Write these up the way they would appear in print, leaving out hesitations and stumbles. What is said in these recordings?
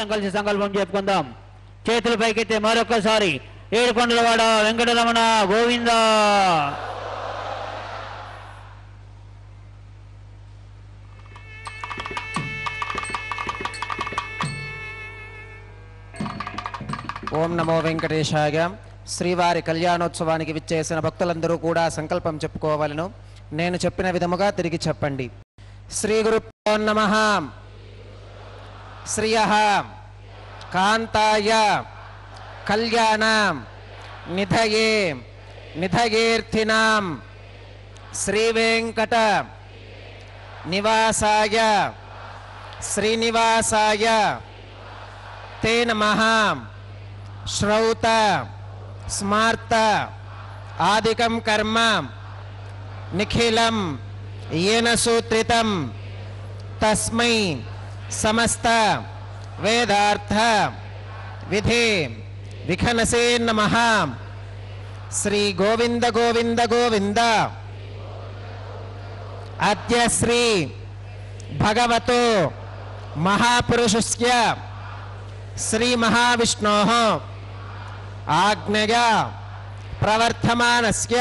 అందరం కలిసి సంకల్పం చెప్పుకుందాం. చేతుల పైకెత్తే మరొకసారి ఏడుకొండలవాడ వెంకటరమణ గోవింద. ఓం నమో వెంకటేశాయ. శ్రీవారి కళ్యాణోత్సవానికి విచ్చేసిన భక్తులందరూ కూడా సంకల్పం చెప్పుకోవాలను. నేను చెప్పిన విధముగా తిరిగి చెప్పండి. శ్రీ గురుభ్యో నమః. శ్రియః కాంతాయ కళ్యాణ నిధయే నిధయేర్థినాం శ్రీ వెంకట నివాసాయ శ్రీనివాసాయ తే నమః. శ్రౌత స్మార్త ఆదికం కర్మ నిఖిలం येन सूत्रितं तस्मै समस्त वेदार्थ विधे विखनसे नमः. श्री गोविंद गोविंद गोविंद. अद्य श्री भगवतो महापुरुषस्य श्री महाविष्णोः आज्ञया प्रवर्तमानस्य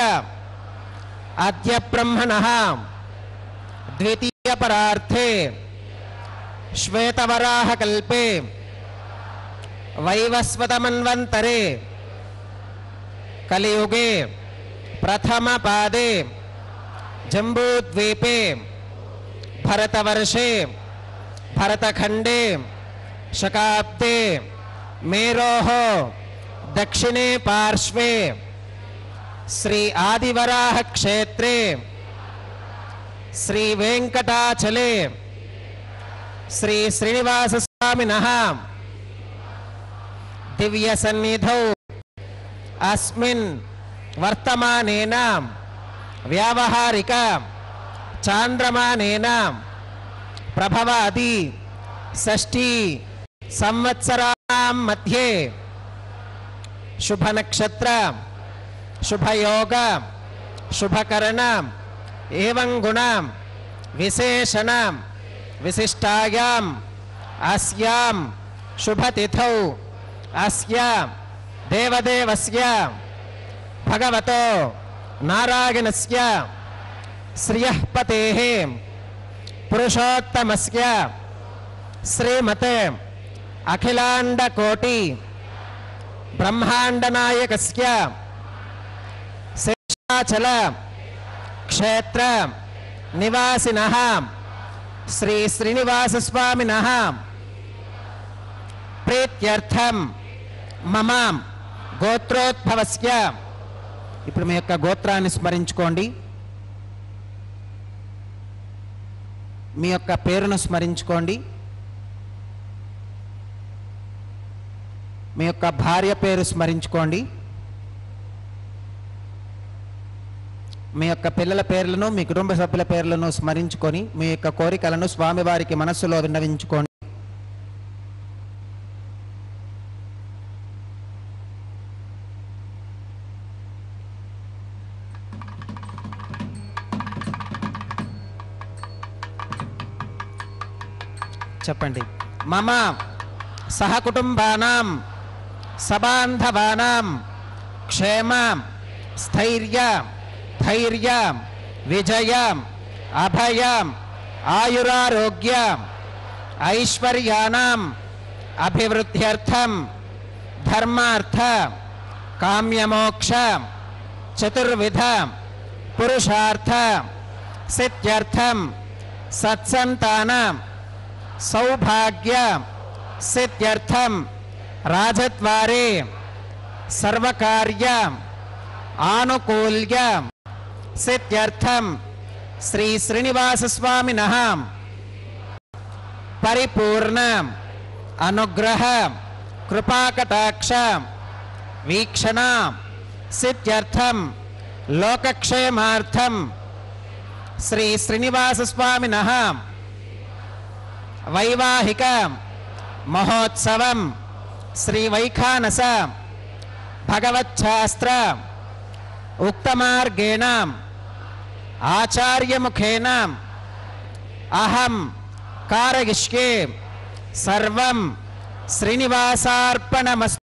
अद्य ब्रह्मणः द्वितीय परार्थे श्वेतवराह कल्पे वैवस्वतमन्वन्तरे कलियुगे प्रथम पादे जम्बूद्वीपे भरतवर्षे भरतखंडे शकाब्दे मेरोः दक्षिणे पार्श्वे श्री आदिवराह क्षेत्रे श्री वेंकटाचले श्री श्रीनिवास स्वामिनः दिव्य सन्निधौ अस्मिन् वर्तमानेन व्यावहारिक चांद्रमानेन प्रभवादि षष्ठी संवत्सराणां मध्ये शुभ नक्षत्र शुभ योग शुभकरण एवं गुण विशेषण विशिष्टायां अस्यां शुभतिथौ अस्य देवदेवस्य भगवतो नारायणस्य श्रियःपतेः पुरुषोत्तमस्य श्रीमते अखिलांडकोटि ब्रह्मांडनायकस्य शेषाचल क्षेत्र निवासिनः श्री श्रीनिवास स्वामिनः प्रीत्यर्थं मम गोत्रोद्भवस्य. ఇప్పుడు మీ యొక్క గోత్రాన్ని స్మరించుకోండి. మీ యొక్క పేరును స్మరించుకోండి. మీ యొక్క భార్య పేరు స్మరించుకోండి. మీ యొక్క పిల్లల పేర్లను మీ కుటుంబ సభ్యుల పేర్లను స్మరించుకొని మీ యొక్క కోరికలను స్వామివారికి మనస్సులో విన్నవించుకోండి. చెప్పండి. మమ సహకుటుంబానాం సబాంధవానాం క్షేమ స్థైర్య धैर्य विजय अभय आयुरारोग्य ऐश्वर्याणाम् अभिवृद्ध्यर्थं धर्मार्थ काम्यमोक्ष चतुर्विध पुरुषार्थ सिद्ध्यर्थं सत्संतान सौभाग्य सिद्ध्यर्थं राजद्वारे सर्वकार्य आनुकूल्य सिद्ध्यर्थं श्री श्रीनिवास स्वामिनः परिपूर्ण अनुग्रह कृपाकटाक्ष वीक्षण सिद्ध्यर्थं लोकक्षेमार्थं श्री श्रीनिवास स्वामिनः वैवाहिक महोत्सवं श्री वैखानस भगवच्छास्त्र उक्तमार्गेण आचार्यमुखेन अहं कारयिष्ये सर्वं శ్రీనివాసార్పణమస్తు.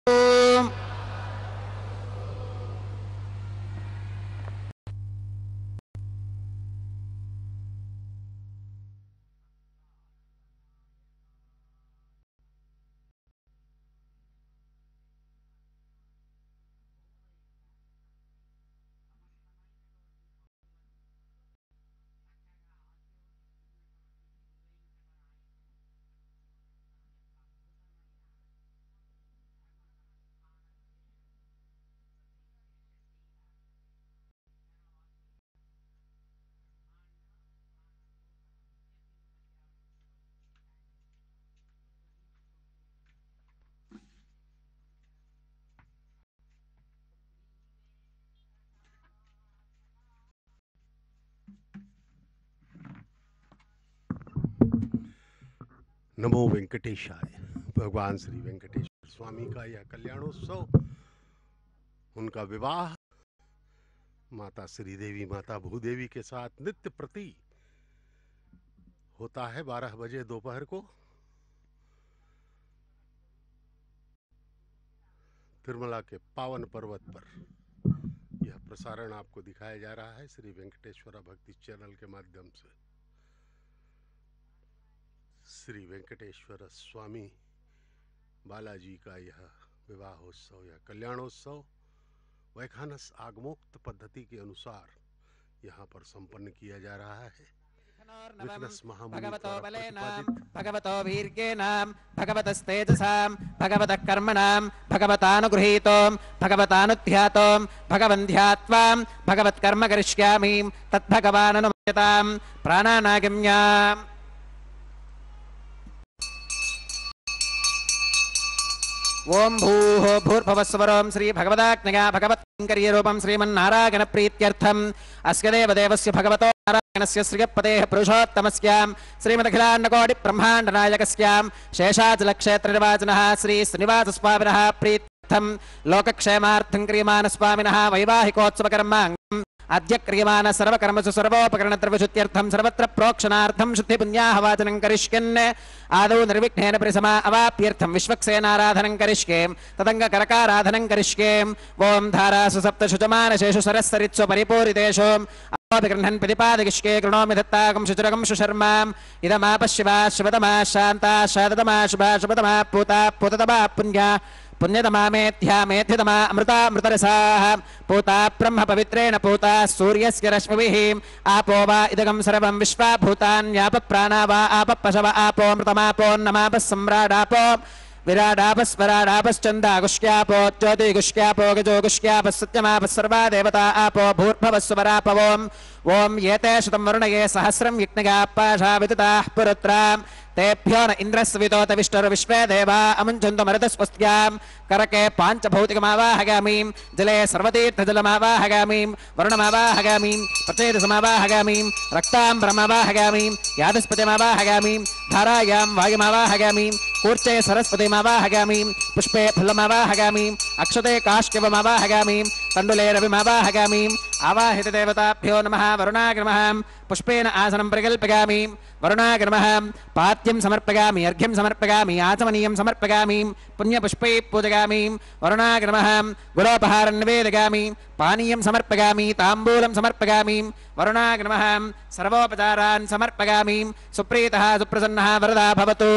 नमो वेंकटेशाय। भगवान श्री वेंकटेश्वर स्वामी का यह कल्याणोत्सव, उनका विवाह माता श्रीदेवी माता भूदेवी के साथ नित्य प्रति होता है 12 बजे दोपहर को तिरुमला के पावन पर्वत पर। यह प्रसारण आपको दिखाया जा रहा है श्री वेंकटेश्वर भक्ति चैनल के माध्यम से। श्री वेंकटेश्वर स्वामी बालाजी का यह विवाहोत्सव या कल्याणोत्सव वैखानस आगमोक्त पद्धति के अनुसार यहाँ पर संपन्न किया जा रहा है। भगवतो बलेनां भगवतो वीर्येणां भगवतस्तेजसां भगवतः कर्मणां भगवतानुगृहीतो भगवतानुध्यातो भगवन्ध्यात्वां भगवत्कर्म करिष्यामि तद्भगवाननुमत्यतां प्राणानागम्याम्। ओम भूः भूर्भुवस्वरं श्री भगवदाज्ञया भगवत्कैङ्कर्यरूपं श्रीमन्नारायण प्रीत्यर्थम् अस्य देवदेवस्य भगवतो नारायणस्य श्रियपतेः पुरुषोत्तमस्यां श्रीमदखिलाण्डकोटि ब्रह्माण्डनायकस्यां शेषाचलक्षेत्रनिवासिनः श्री श्रीनिवासस्वामिनः प्रीत्यर्थं लोकक्षेमार्थं क्रियमाणस्वामिनः वैवाहिकोत्सवकर्माङ्गम् अद्य क्रियमाण सर्वकर्मसु सर्वोपकरणद्रव्यशुद्ध्यर्थं सर्वत्र प्रोक्षणार्थं शुद्धिपुण्याहवाचनं करिष्यन् आदौ निर्विघ्नेन परिसमा अवाप्यर्थं विश्वक्सेनाराधनं करिष्ये तदङ्गकरकाराधनं करिष्ये। ओं धारासु सप्तशुचमानशेषु सरस्सरित्सु परिपूरितेषु अभिगृह्णन् प्रतिपादयिष्ये कृणोमि दत्ताकं शुचिरकं सुशर्माम् इदमापशिवा शिवतमा शान्ता शादतमा शुभा शुभतमा पूता पूततमा पुण्या पुण्यतमा मेध्या मेध्यतमा अमृता अमृतरसाः पूता ब्रह्म पवित्रेण पूता सूर्यस्य रश्मिभिः आपो वा इदगं सर्वं विश्वा भूतान्याप प्राणा वा आप पशव आपो मृतमापोन्नमापः सम्राडापो विराडापस्वराडापश्चन्दागुष्क्यापो ज्योतिगुष्क्यापो गजोगुष्क्यापः सत्यमापः सर्वा देवता आपो भूर्भवस्वरापवोम्। ओं एते शतं वरुणये सहस्रं यज्ञगापाशा विदिताः पुरुत्राम् तेभ्यो न इन्द्रस्वितोत विष्णुर्विश्वे देवा अमुञ्चन्तु मरुतस्वस्त्यां करके पाञ्चभौतिकमावाहगामीं जले सर्वतीर्थजलमावाहगामीं वरुणमावाहगामीं प्रचेतसमावाहगामीं रक्ताम्बरमावाहगामीं यादस्पतिमावाहगामीं धारायां वायुमावाहगामीं कूर्चे सरस्वतीमावाहगामीं पुष्पे फलमावाहगामीं अक्षते काष्ठवमावाहगामीं तण्डुले रविमावाहगामीं आवाहितदेवताभ्यो नमः वरुणाग्रमः पुष्पेन आसनं परिकल्पयामि वरुणाग्रमः पाद्यं समर्पयामि अर्घ्यं समर्पयामि आचमनीयं समर्पयामि पुण्यपुष्पैः पूजयामि वरुणाग्रमः गुरोपहारं निवेदयामि पानीयं समर्पयामि ताम्बूलं समर्पयामि वरुणाग्रमः सर्वोपचारान् समर्पयामि सुप्रीतः सुप्रसन्नः वरदा भवतु।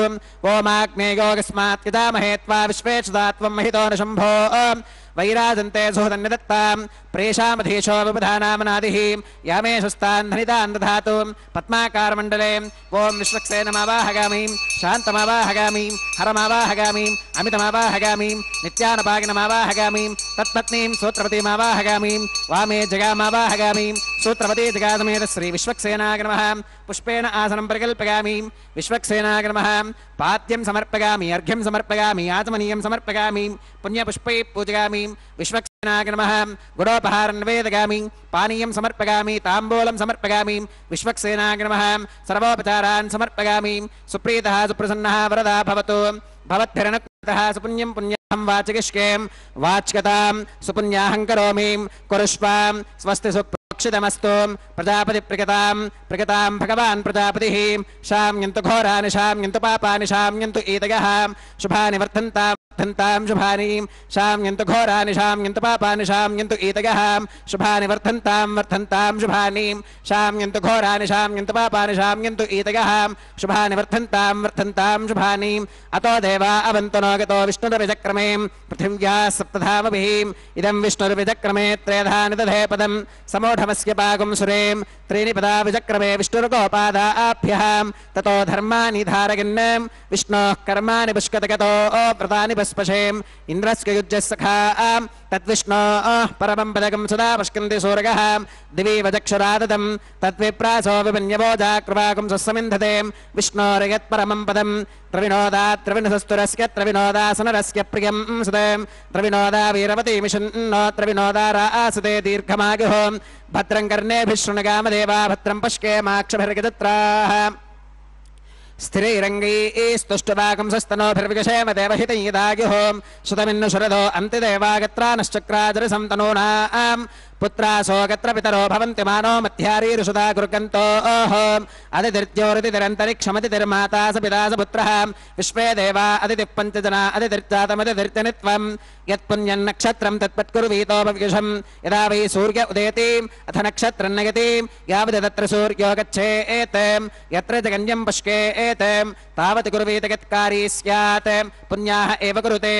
ओमाग्नेयोगस्मात् यदामहे त्वा विश्वेशदा त्वं महितो न शम्भो वैराजन्ते सुहृदन्यदत्तां प्रेषामधीशो विबुधानामनादिः यामेशस्तान् धनितान् दधातु पद्माकारमण्डले ओं विश्वक्सेनमावाहगामि शान्तमावाहगामि हरमावाहगामि अमितमावाहगामि नित्यानपागिनमावाहगामि तत्पत्नीं सूत्रवतीमावाहगामि वामे जगामावाहगामि सूत्रवती जगासमेत श्री विश्वक्सेनाग्रमः पुष्पेण आसनं परिकल्पयामि विश्वक्सेनाग्रमः पाद्यं समर्पयामि अर्घ्यं समर्पयामि आचमनीयं समर्पयामि पुण्यपुष्पैः पूजयामि विश्वक्सेनाग्रमः गुडोपहारं निवेदयामि पानीयं समर्पयामि ताम्बूलं समर्पयामि विश्वक्सेनाग्रमः सर्वोपचारान् समर्पयामि सुप्रीतः सुप्रसन्नः वरदा भवतु भवद्भिरनुकृतः सुपुण्यं पुण्यं वाचिकिष्कें वाच्यतां सुपुण्याहं करोमि कुरुष्वां स्वस्ति सुप्र मोक्षितमस्तु प्रजापतिप्रगतां भगवान् प्रजापतिः शाम्यन्तु घोरानि शाम्यन्तु पापानि शाम्यन्तु ईदयः शुभानि वर्धन्तां शुभानि शाम्यन्तु घोरानि शाम्यन्तु पापानि शाम्यन्तु ईदयः शुभानि वर्धन्तां शुभानि शाम्यन्तु घोरानि शाम्यन्तु पापानि शाम्यन्तु ईदयः शुभानि वर्धन्तां शुभानि अतो देवा अवन्तु नो गतो विष्णुरविचक्रमे पृथिव्याः सप्तधामभिः इदं विष्णुरविचक्रमे त्रयधानि दधे पदं समूढमस्य पागुं सुरें त्रीणि पदा विचक्रमे विष्णुर्गोपादाभ्यः ततो धर्माणि धारयन् विष्णोः कर्माणि पुष्कतगतो व्रतानि पस्पशेम् इन्द्रस्य युज्यः सखा तद्विष्णोः परमं पदकं सदा पश्यन्ति सूरगः दिवि वचक्षुराददं तद्विप्रासो विपन्यवोजा कृपाकुं सस्समिन्धते विष्णोर्यत्परमं पदं त्रविनोदात्रविनसस्तुरस्य त्रविनोदासनरस्य प्रियं सुते त्रविनोदा वीरवती मिषन्नो त्रविनोदा रासते दीर्घमायुः भद्रं कर्णेभिः शृणुगामदेवा भद्रं पश्येमाक्षभिर्गजत्राः स्थिरैरङ्गैस्तुष्टुवाकं सस्तनोभिर्विगशेम देवहितं यदायुः सुतमिन्नु शरदो अन्तिदेवागत्रा नश्चक्राजरसं तनूनां पुत्रासो गत्र पितरो भवन्ति मानो मध्यारीरुषुधा गुरुकन्तो अदितिर्ज्योतिरन्तरिक्षमतिर्माता स पिता स पुत्रः विश्वे देवा अदितिः पञ्चजना अदितिर्जातमदितिर्जनित्वं यत्पुण्यन्नक्षत्रं तत्पत्कुर्वीतोपविशं यदा वै सूर्य उदेति अथ नक्षत्रं नयति यावत् तत्र सूर्यो गच्छेत् यत्र जगन्यं पश्येत् तावत् कुर्वीत यत्कारी स्यात् पुण्याः एव कुरुते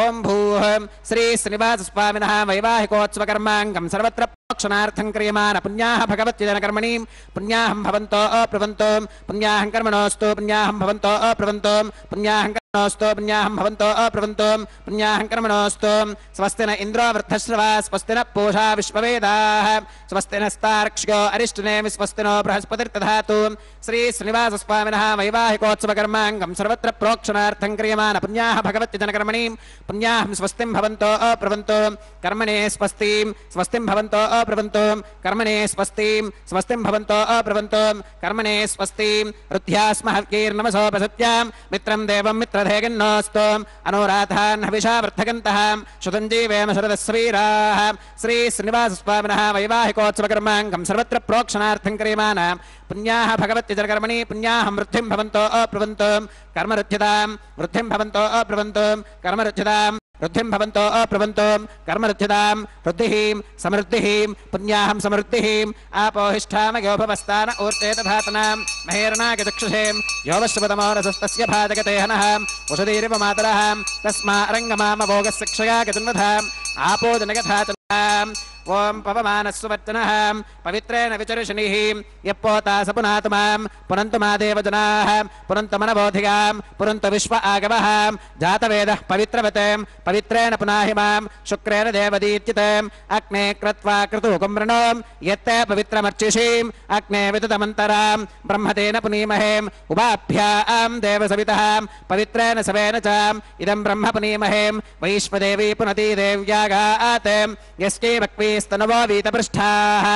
ओं भूः श्री श्रीनिवासस्वामिनः वैवाहिकोत्सवकर्माङ्गं सर्वत्र प्रोक्षणार्थं क्रियमाण पुण्याः भगवत्यजनकर्मणि पुण्याहं भवन्तो अप्रवन्तो पुण्याहं कर्मणोऽस्तु पुण्याहं भवन्तो अप्रवन्तो पुण्याहं कर्मणोऽस्तु पुण्याहं भवन्तो अप्रवन्तो पुण्याहं कर्मणोऽस्तु स्वस्ति न इन्द्रो वृद्धश्रवा स्वस्ति न पूषा विश्ववेदाः स्वस्ति नस्तार्क्ष्यो अरिष्टनेमि स्वस्ति नो बृहस्पतिर्दधातु श्री श्रीनिवासस्वामिनः वैवाहिकोत्सवकर्माङ्गं सर्वत्र प्रोक्षणार्थं क्रियमाण पुण्याः भगवत्यजनकर्मणि पुण्याहं स्वस्तिं भवन्तो अप्रवन्तो कर्मणे स्वस्तिं स्वस्तिं भवन्तो अप्रवन्तो कर्मणे स्वस्तिं स्वस्तिं भवन्तो अप्रवन्तो कर्मणे स्वस्तिं रुद्ध्यास्महवीर्नमसोपसत्यां मित्रं देवं मित्रधेगिन्नोऽस्तु अनुराधान् हविषा वर्धगन्तः शुतञ्जीवेम शरदस्वीराः श्री श्रीनिवासस्वामिनः वैवाहिकोत्सवकर्माङ्गं सर्वत्र प्रोक्षणार्थं क्रियमाण पुण्याः भगवत्यजनकर्मणि पुण्याहं वृद्धिं भवन्तो अप्रवन्तो कर्मरुध्यतां वृद्धिं भवन्तो अप्रवन्तो कर्मरुध्यतां वृद्धिं भवन्तो अप्रवन्तो कर्मरुध्यतां वृद्धिः समृद्धिः पुण्याहं समृद्धिः आपोहिष्ठामयोभवस्तान ऊर्तेतभातनां महेरणागचक्षुषे योवश्रपतमोरसस्तस्य भाजगते हनः वसुधीरिव मातरः तस्मा रङ्गमामभोगस्य क्षया गजन्वधाम् आपोदनगथाचनाम् ओं पवमानस्ववच्चनः पवित्रेण विचर्षणिः यप्पोता स पुनातु मां पुनन्तु मा देवजनाः पुनन्तु मनबोधिगां पुनन्तु विश्व आगवः जातवेदः पवित्रवते पवित्रेण पुनाहि मां शुक्रेण देवदीत्युते अग्ने कृत्वा क्रतुकुम्रणो यत्ते पवित्रमर्चिषीम् अग्ने विदुतमन्तरां ब्रह्मतेन पुनीमहे उभाभ्यां देवसवितः पवित्रेण सवेन च इदं ब्रह्म पुनीमहे वैश्वदेवी पुनती देव्यागात् यस्यै भक्ति स्तनवो वीतपृष्ठाः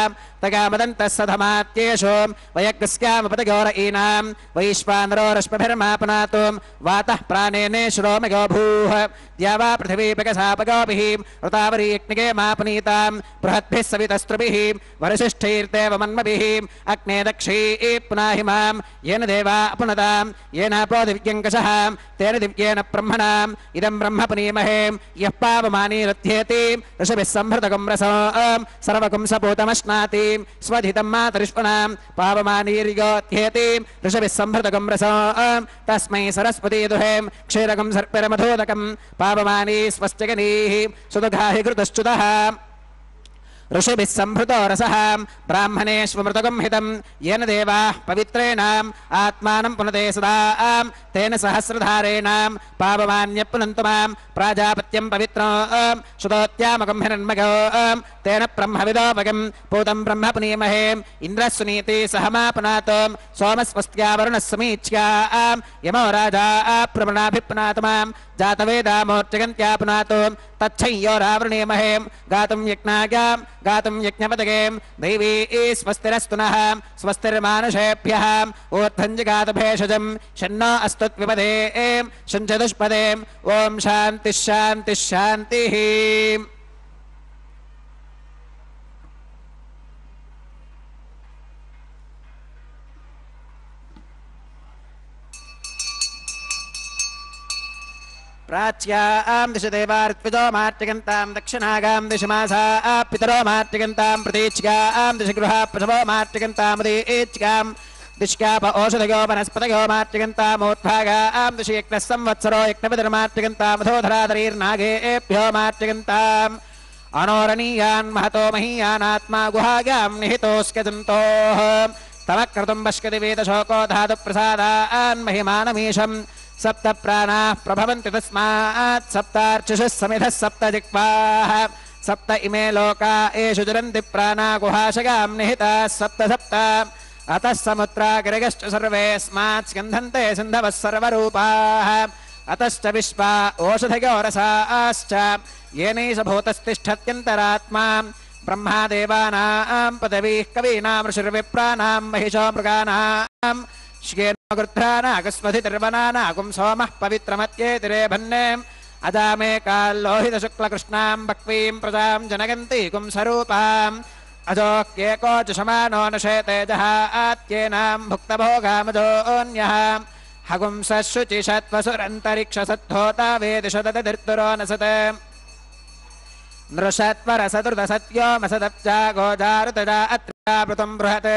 तगामदन्तः सधमात्येषु वयग्स्यामपदगौरईनां वैश्वानरो रश्मिभिर्मापनातु वातः प्राणेने श्रोमगो भूः द्यावा पृथिवीपगसापगोभिः ऋतावरीयज्ञगे मापनीतां बृहद्भिः सवितस्त्रुभिः वरसिष्ठैर्देव मन्मभिः अग्ने दक्षैः पुनाहि मां येन देवा अपनुतां येन प्रोदिव्यङ्कषः तेन दिव्येन ब्रह्मणाम् इदं ब्रह्म पुनीमहे यः पावमानी रथ्येति ऋषभिः संहृतकं रसो सर्वकं सपूतमश्नाति स्वधितं मातरिष्पणां पावमानीर्योध्येति ऋषभिः संहृतकं रसो तस्मै सरस्वती दुहे क्षीरकं सर्पिरमधोदकं पावमानी स्वस्त्यगनीः सुदुघाहि कृतश्च्युतः ऋषिभिः संभृतो रसः ब्राह्मणेष्वमृतकं हितं येन देवाः पवित्रेणाम् आत्मानं पुनते सदा तेन सहस्रधारेण पावमान्यः पुनन्तु मां प्राजापत्यं पवित्रं शुतोत्यामकं हिरण्मगो तेन ब्रह्मविदोपगं पूतं ब्रह्म पुनीमहे इन्द्रः सुनीति सहमापनात् सोमस्वस्त्यावरुणः समीच्या यमो राजा प्रवणाभिपुनातु मां जातवेदामोर्चगन्त्यापुनातु तच्छय्यो रावृणीमहे गातुं यज्ञायां गातुं यज्ञपदगे दैवी स्वस्तिरस्तु नः स्वस्तिर्मानुषेभ्यः ऊर्ध्वञ्जिगातभेषजं शन्नो अस्तुत्विपदे शञ्चतुष्पदे ॐ शान्तिः शान्तिः शान्तिः प्राच्यां दिशि देवार्त्विजो मार्तिकन्तां दक्षिणागां दिशि मासा पितरो मार्तिकन्तां प्रतीच्यां दिशि गृहा पशवो मार्तिकन्तामुदीच्यां दिश्याप ओषधयो वनस्पतयो मार्तिकन्तामूर्ध्वागां दिशि यज्ञः संवत्सरो यज्ञपतिर्मार्तिकन्तामधोधराधरीर्नागेभ्यो मार्तिकन्ताम् अनोरणीयान् महतो महीयानात्मा गुहागां निहितोऽस्कजन्तोः तमक्रतुं पश्यति वेदशोको धातुप्रसादान् महिमानमीशम् सप्त प्राणाः प्रभवन्ति तस्मात् सप्तार्चिषः समिधः सप्त जिह्वाः सप्त इमे लोका एषु जुरन्ति प्राणा गुहाशगां निहिताः सप्त सप्त अतः समुद्रागिरगश्च सर्वेऽस्मात् स्कन्धन्ते सिन्धवः सर्वरूपाः अतश्च विश्वा ओषधयो रसाश्च येनैष भूतस्तिष्ठत्यन्तरात्मा ब्रह्मा देवानां पदवीः कवीनां ऋषिर्विप्राणां महिषो मृगाणां श्येनो गृध्रानागस्मधिर्वनानागुं सोमः पवित्रमत्येतिरे भन्ने अजामे काल्लोहितशुक्लकृष्णां बक्वीं प्रजां जनगन्तीकुं स्वरूपाम् अजोक्येको जुषमानो नशेते जहात्येनां भुक्तभोगामजोऽन्यः हगुंसशुचिषत्वसुरन्तरिक्षसद्धोता वेदिषदतिर्दुरो नसते नृषत्वरसदृतसत्योमसदप्जा गोजारुतजा अत्रावृतं बृहत्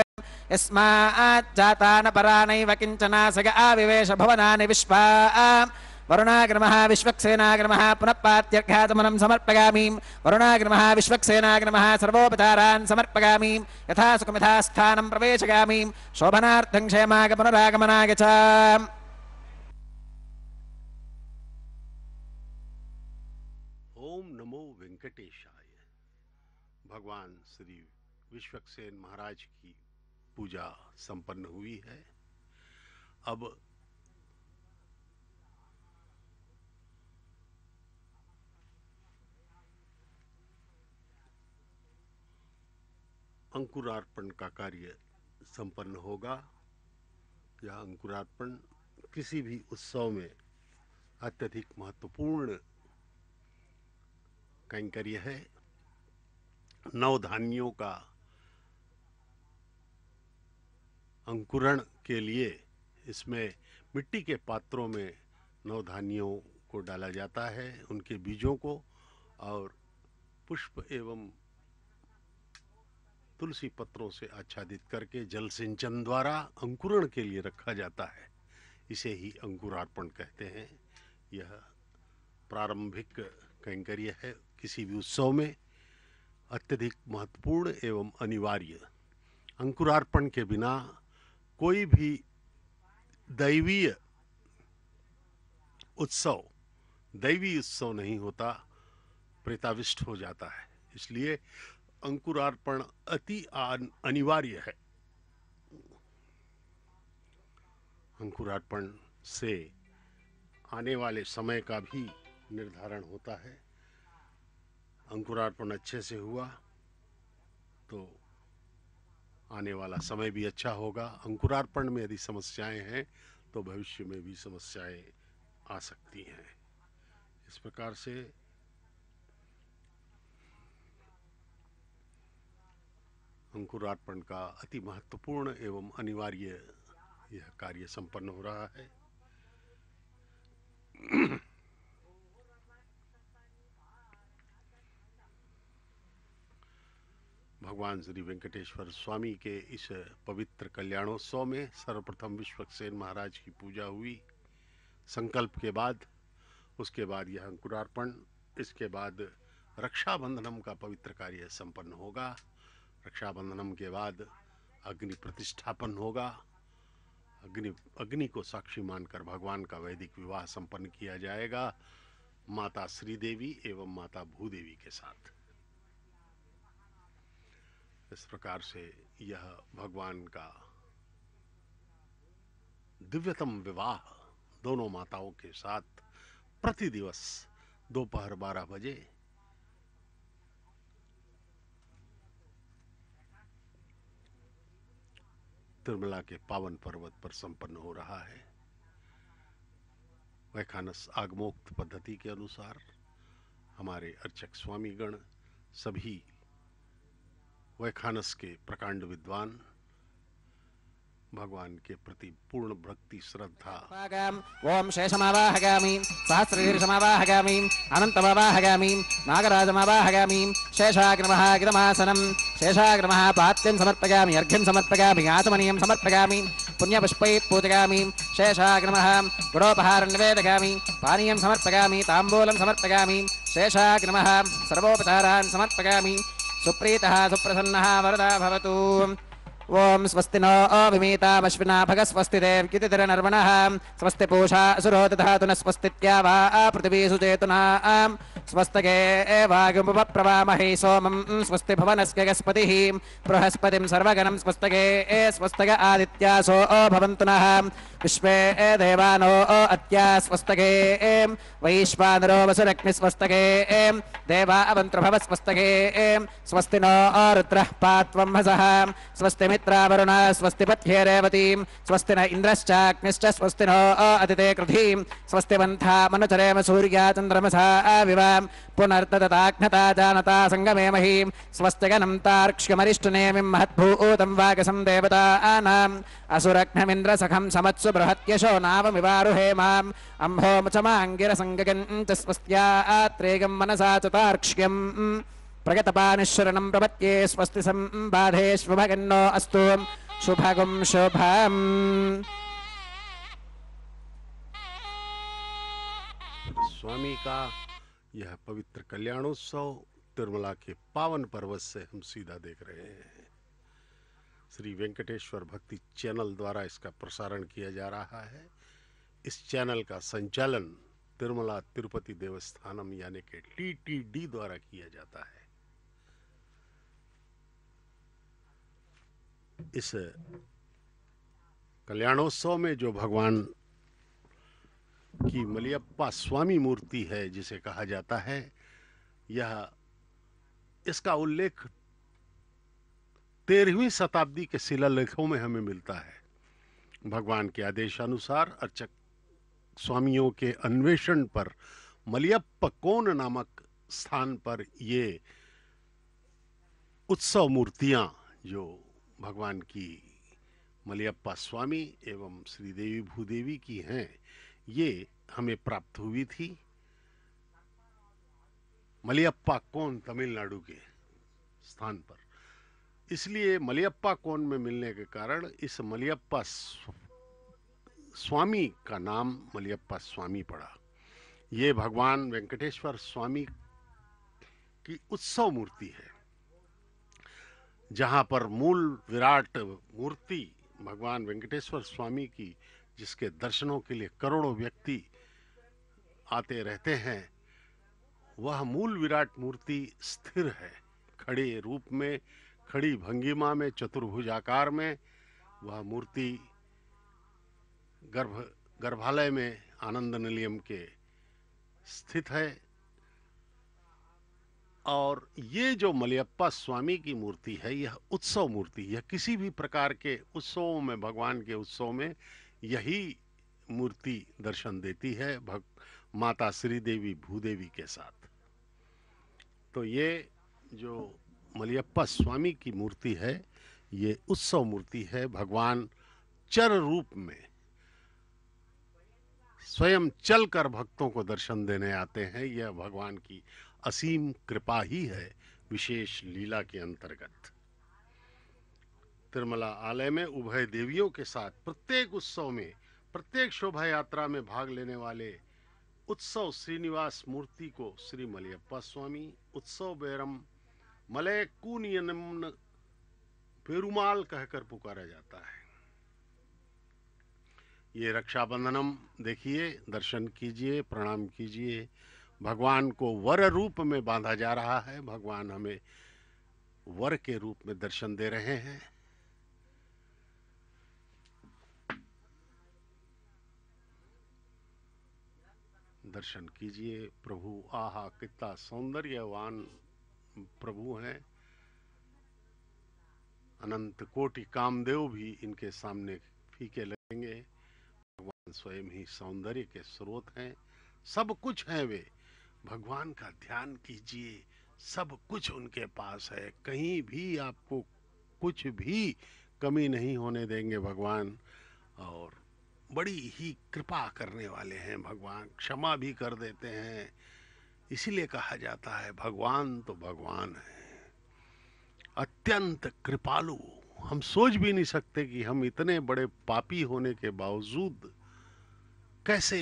यस्माज्जातानपरानैव किञ्चनासग आविवेश भुवनानि विश्वा वरुणाग्रमः विश्वक्सेनाग्रमः पुनः पात्यर्घाचमनं समर्पयामि वरुणाग्रमः विश्वक्सेनाग्रमः सर्वोपचारान् समर्पयामि यथा सुखमिथा स्थानं प्रवेशयामि शोभनार्थं क्षेमाग पुनरागमनाय च ओम नमो वेंकटेशाय। भगवान श्री विश्वक्सेन महाराज की पूजा संपन्न हुई है। अब अंकुरार्पण का कार्य संपन्न होगा। यह अंकुरार्पण किसी भी उत्सव में अत्यधिक महत्वपूर्ण कैंकर्य है। नवधान्यों का अंकुरण के लिए इसमें मिट्टी के पात्रों में नवधान्यों को डाला जाता है, उनके बीजों को, और पुष्प एवं तुलसी पत्रों से आच्छादित करके जल सिंचन द्वारा अंकुरण के लिए रखा जाता है। इसे ही अंकुरार्पण कहते हैं। यह प्रारंभिक कैंकर्य है किसी भी उत्सव में, अत्यधिक महत्वपूर्ण एवं अनिवार्य। अंकुरार्पण के बिना कोई भी दैवीय उत्सव नहीं होता, प्रेताविष्ट हो जाता है। इसलिए अंकुरार्पण अति अनिवार्य है। अंकुरार्पण से आने वाले समय का भी निर्धारण होता है। अंकुरार्पण अच्छे से हुआ तो आने वाला समय भी अच्छा होगा। अंकुरार्पण में यदि समस्याएं हैं तो भविष्य में भी समस्याएं आ सकती हैं। इस प्रकार से अंकुरार्पण का अति महत्वपूर्ण एवं अनिवार्य यह कार्य संपन्न हो रहा है। भगवान श्री वेंकटेश्वर स्वामी के इस पवित्र कल्याणोत्सव में सर्वप्रथम विश्वक्सेन महाराज की पूजा हुई संकल्प के बाद। उसके बाद यह अंकुरार्पण, इसके बाद रक्षाबंधनम का पवित्र कार्य संपन्न होगा। रक्षाबंधनम के बाद अग्नि प्रतिष्ठापन होगा। अग्नि को साक्षी मानकर भगवान का वैदिक विवाह संपन्न किया जाएगा माता श्रीदेवी एवं माता भूदेवी के साथ। इस प्रकार से यह भगवान का दिव्यतम विवाह दोनों माताओं के साथ प्रति दिवस दोपहर 12 बजे तिरुमला के पावन पर्वत पर संपन्न हो रहा है। वैखानस आगमोक्त पद्धति के अनुसार हमारे अर्चक स्वामीगण सभी वैखानस के प्रकांड विद्वान भगवान के प्रति पूर्ण भक्ति श्रद्धा। ओम शेषमावाहगामी सहस्रशीर्षमावाहगामी अनंतमावाहगामी नागराजमावाहगामी शेषाग्रमहागिरमासनम शेषाग्रमः पात्यं समर्पयामि अर्घ्यं समर्पयामि आचमनीयं समर्पयामि पुण्यपुष्पैः पूजयामि शेषाग्रमः गुडोपहारं निवेदयामि पानीयं समर्पयामि ताम्बूलं समर्पयामि शेषाग्रमः सर्वोपचारान् समर्पयामि सुप्रीतः सुप्रसन्नः वरदा भवतु। ओम स्वस्ति नो अविमीतामश्विना भग स्वस्ति देवकितिरनर्वणः स्वस्ति पूषा असुरो दधातु न स्वस्तित्या वा पृथिवी सुचेतुना स्वस्तके वागमुपप्रवामहे सोमं स्वस्ति भवनस्य गस्पतिः बृहस्पतिं सर्वगणं स्वस्तके स्वस्तक आदित्यासो भवन्तु नः विश्वे देवानो अत्या स्वस्तके वैश्वानरो वसुरग्नि स्वस्तके देवा अवन्तृभव स्वस्तके स्वस्ति नो रुद्रः पात्वं हसः स्वस्ति मित्रावरुण स्वस्ति पथ्ये रेवतीं स्वस्ति न इन्द्रश्चाग्निश्च स्वस्ति नो अदिते कृधिं स्वस्ति वन्था मनुचरेम सूर्या चन्द्रमसा विव पुनर्तदताघ्नता जानता संगमे महीं स्वस्तिगनं तार्क्ष्यमरिष्टनेमिं महद्भूतं वागसं देवतानाम् असुरघ्नमिन्द्रसखं समत्सु बृहत्यशो नावमिवारुहे माम् अम्भोमचमाङ्गिरसङ्गगञ्च स्वस्त्यात्रेगं मनसा च तार्क्ष्यम् प्रगतपानिश्वरणं प्रपत्ये स्वस्ति सम्बाधेष्वभगन्नो अस्तु शुभगुं शुभम्। स्वामी का यह पवित्र कल्याणोत्सव तिरुमला के पावन पर्वत से हम सीधा देख रहे हैं। श्री वेंकटेश्वर भक्ति चैनल द्वारा इसका प्रसारण किया जा रहा है। इस चैनल का संचालन तिरुमला तिरुपति देवस्थानम यानी कि TTD द्वारा किया जाता है। इस कल्याणोत्सव में जो भगवान की मलयप्पा स्वामी मूर्ति है जिसे कहा जाता है, इसका उल्लेख 13वीं शताब्दी के शिलालेखों में हमें मिलता है। भगवान के आदेशानुसार अर्चक स्वामियों के अन्वेषण पर मलयप्पकोन नामक स्थान पर ये उत्सव मूर्तियां जो भगवान की मलयप्पा स्वामी एवं श्रीदेवी भूदेवी की हैं, ये हमें प्राप्त हुई थी मलयप्पकोन तमिलनाडु के स्थान पर। इसलिए मलयप्पकोन में मिलने के कारण इस मलयप्पा स्वामी का नाम मलयप्पा स्वामी पड़ा। ये भगवान वेंकटेश्वर स्वामी की उत्सव मूर्ति है, जहां पर मूल विराट मूर्ति भगवान वेंकटेश्वर स्वामी की, जिसके दर्शनों के लिए करोड़ों व्यक्ति आते रहते हैं, वह मूल विराट मूर्ति स्थिर है। खड़े रूप में, खड़ी भंगिमा में, चतुर्भुजाकार में वह मूर्ति गर्भालय में आनंद निलयम के स्थित है। और ये जो मलयप्पा स्वामी की मूर्ति है, यह उत्सव मूर्ति, यह किसी भी प्रकार के उत्सवों में, भगवान के उत्सव में यही मूर्ति दर्शन देती है माता श्रीदेवी भूदेवी के साथ। तो ये जो मलयप्पा स्वामी की मूर्ति है, ये उत्सव मूर्ति है। भगवान चर रूप में स्वयं चलकर भक्तों को दर्शन देने आते हैं। यह भगवान की असीम कृपा ही है, विशेष लीला के अंतर्गत। तिरुमला आलय में उभय देवियों के साथ प्रत्येक उत्सव में, प्रत्येक शोभा यात्रा में भाग लेने वाले उत्सव श्रीनिवास मूर्ति को श्री मलयप्पा स्वामी, उत्सव बेरम मलय कूनियनम पेरुमाल कहकर पुकारा जाता है। ये रक्षाबंधनम देखिए, दर्शन कीजिए, प्रणाम कीजिए। भगवान को वर रूप में बांधा जा रहा है। भगवान हमें वर के रूप में दर्शन दे रहे हैं। दर्शन कीजिए प्रभु। आहा, कितना सौंदर्यवान प्रभु हैं। अनंत कोटि कामदेव भी इनके सामने फीके लगेंगे। भगवान स्वयं ही सौंदर्य के स्रोत हैं, सब कुछ हैं वे। भगवान का ध्यान कीजिए, सब कुछ उनके पास है। कहीं भी आपको कुछ भी कमी नहीं होने देंगे भगवान। और बड़ी ही कृपा करने वाले हैं भगवान, क्षमा भी कर देते हैं। इसीलिए कहा जाता है भगवान तो भगवान है, अत्यंत कृपालु। हम सोच भी नहीं सकते कि हम इतने बड़े पापी होने के बावजूद कैसे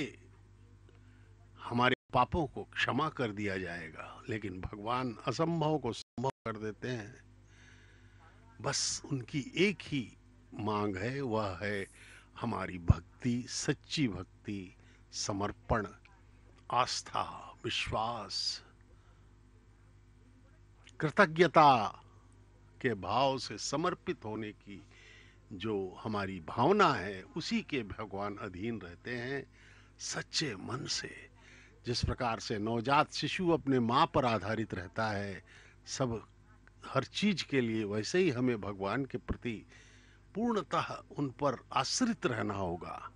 हमारे पापों को क्षमा कर दिया जाएगा, लेकिन भगवान असंभव को संभव कर देते हैं। बस उनकी एक ही मांग है, वह है हमारी भक्ति, सच्ची भक्ति, समर्पण, आस्था, विश्वास, कृतज्ञता के भाव से समर्पित होने की जो हमारी भावना है, उसी के भगवान अधीन रहते हैं सच्चे मन से। जिस प्रकार से नवजात शिशु अपने माँ पर आधारित रहता है सब हर चीज के लिए, वैसे ही हमें भगवान के प्रति पूर्णतः उन पर आश्रित रहना होगा।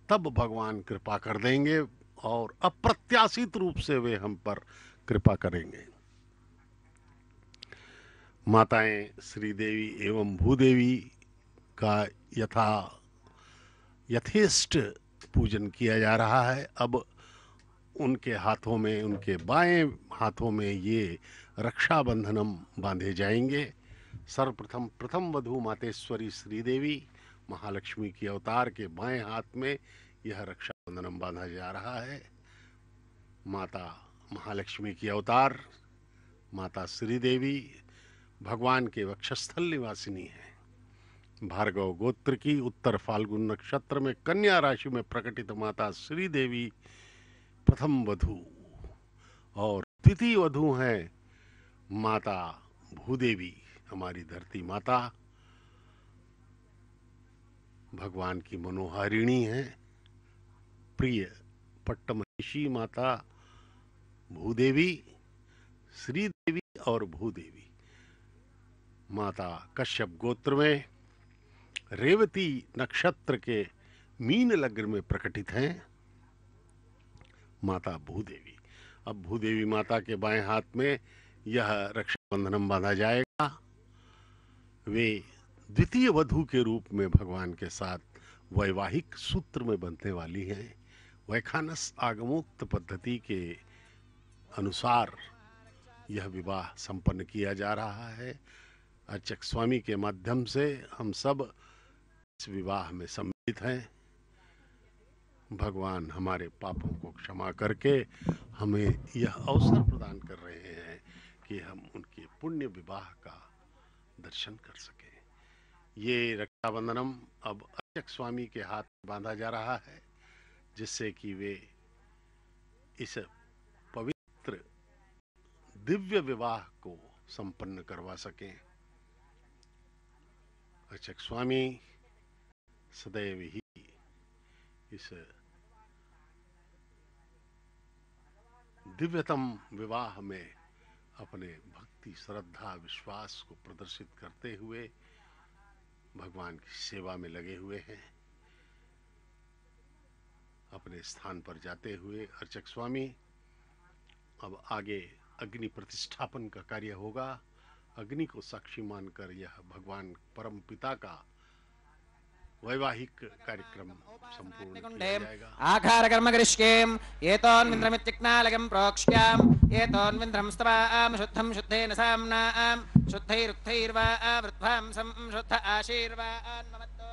तब भगवान कृपा कर देंगे और अप्रत्याशित रूप से वे हम पर कृपा करेंगे। माताएं श्रीदेवी एवं भूदेवी का यथेष्ट पूजन किया जा रहा है। अब उनके हाथों में, उनके बाएं हाथों में ये रक्षाबंधनम बांधे जाएंगे। सर्वप्रथम प्रथम वधू मातेश्वरी श्रीदेवी महालक्ष्मी की अवतार के बाएं हाथ में यह रक्षाबंधनम बांधा जा रहा है। माता महालक्ष्मी की अवतार माता श्रीदेवी भगवान के वक्षस्थल निवासिनी है। भार्गव गोत्र की उत्तर फाल्गुन नक्षत्र में कन्या राशि में प्रकटित माता श्रीदेवी प्रथम वधू और द्वितीय वधू हैं माता भूदेवी, हमारी धरती माता, भगवान की मनोहारिणी है। प्रिय पट्टमहिषी माता भूदेवी, श्रीदेवी और भूदेवी माता कश्यप गोत्र में रेवती नक्षत्र के मीन लग्न में प्रकटित हैं माता भूदेवी। अब भूदेवी माता के बाएं हाथ में यह रक्षाबंधनम बांधा जाएगा। वे द्वितीय वधू के रूप में भगवान के साथ वैवाहिक सूत्र में बंधने वाली हैं। वैखानस आगमोक्त पद्धति के अनुसार यह विवाह संपन्न किया जा रहा है। अर्चक स्वामी के माध्यम से हम सब इस विवाह में सम्मिलित हैं। भगवान हमारे पापों को क्षमा करके हमें यह अवसर प्रदान कर रहे हैं कि हम उनके पुण्य विवाह का दर्शन कर सकें। ये रक्षाबंधनम अब अर्चक स्वामी के हाथ में बांधा जा रहा है, जिससे कि वे इस पवित्र दिव्य विवाह को संपन्न करवा सकें। अर्चक स्वामी सदैव ही इस दिव्यतम विवाह में अपने भक्ति, श्रद्धा, विश्वास को प्रदर्शित करते हुए भगवान की सेवा में लगे हुए हैं। अपने स्थान पर जाते हुए अर्चक स्वामी अब आगे अग्नि प्रतिष्ठापन का कार्य होगा। अग्नि को साक्षी मानकर यह भगवान परम पिता का वैवाहिक कार्यक्रम संपूर्ण किया जाएगा। आकार कर्म करिष्येम एतोन्विन्द्रमित्तिक्नालकं प्रोक्ष्याम एतोन्विन्द्रं स्तवाम शुद्धं शुद्धेन साम्नाम शुद्धैरुक्थैर्वा वृद्धां शुद्ध आशीर्वान् ममत्तो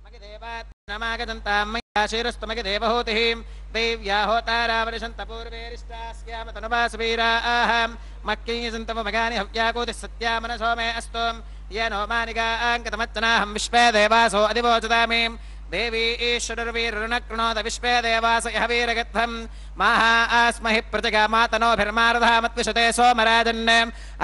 मगिदेवात् नमागतन्तां मय्याशीरस्तु मगिदेवहूतिः देव्या होतारावरिशन्त पूर्वेरिष्टास्याम तनुवासवीराः मक्कीयसन्तमगानि हव्याकूतिः सत्या मनसो मे अस्तु येनो मानिकाङ्कतमच्चनाहं विश्वे देवासो अधिवोचतामि देवी ईश्वरवीरुणकृणोद विश्वे देवास यः वीरगत्वं माहा आस्महि प्रजगा मातनोभिर्मारधामत्विषते सोमराजन्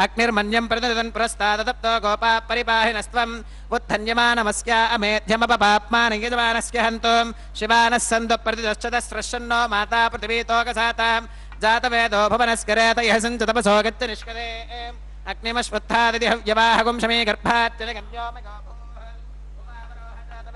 अग्निर्मन्यं प्रतिदन् पुरस्तादतप्तो गोपा परिपाहिनस्त्वम् उत्थन्यमानमस्या अमेध्यमपपाप्मानि यजमानस्य हन्तुं शिवानः सन्तु प्रतिदश्चतस्रश्चन्नो माता पृथिवीतोकसातां जातवेदो भुवनस्करेत यः सञ्चतपसो गच्छ निष्करे अग्निमश्वत्थादिति हव्यवाहगुं शमी गर्भाच्चनगम्यो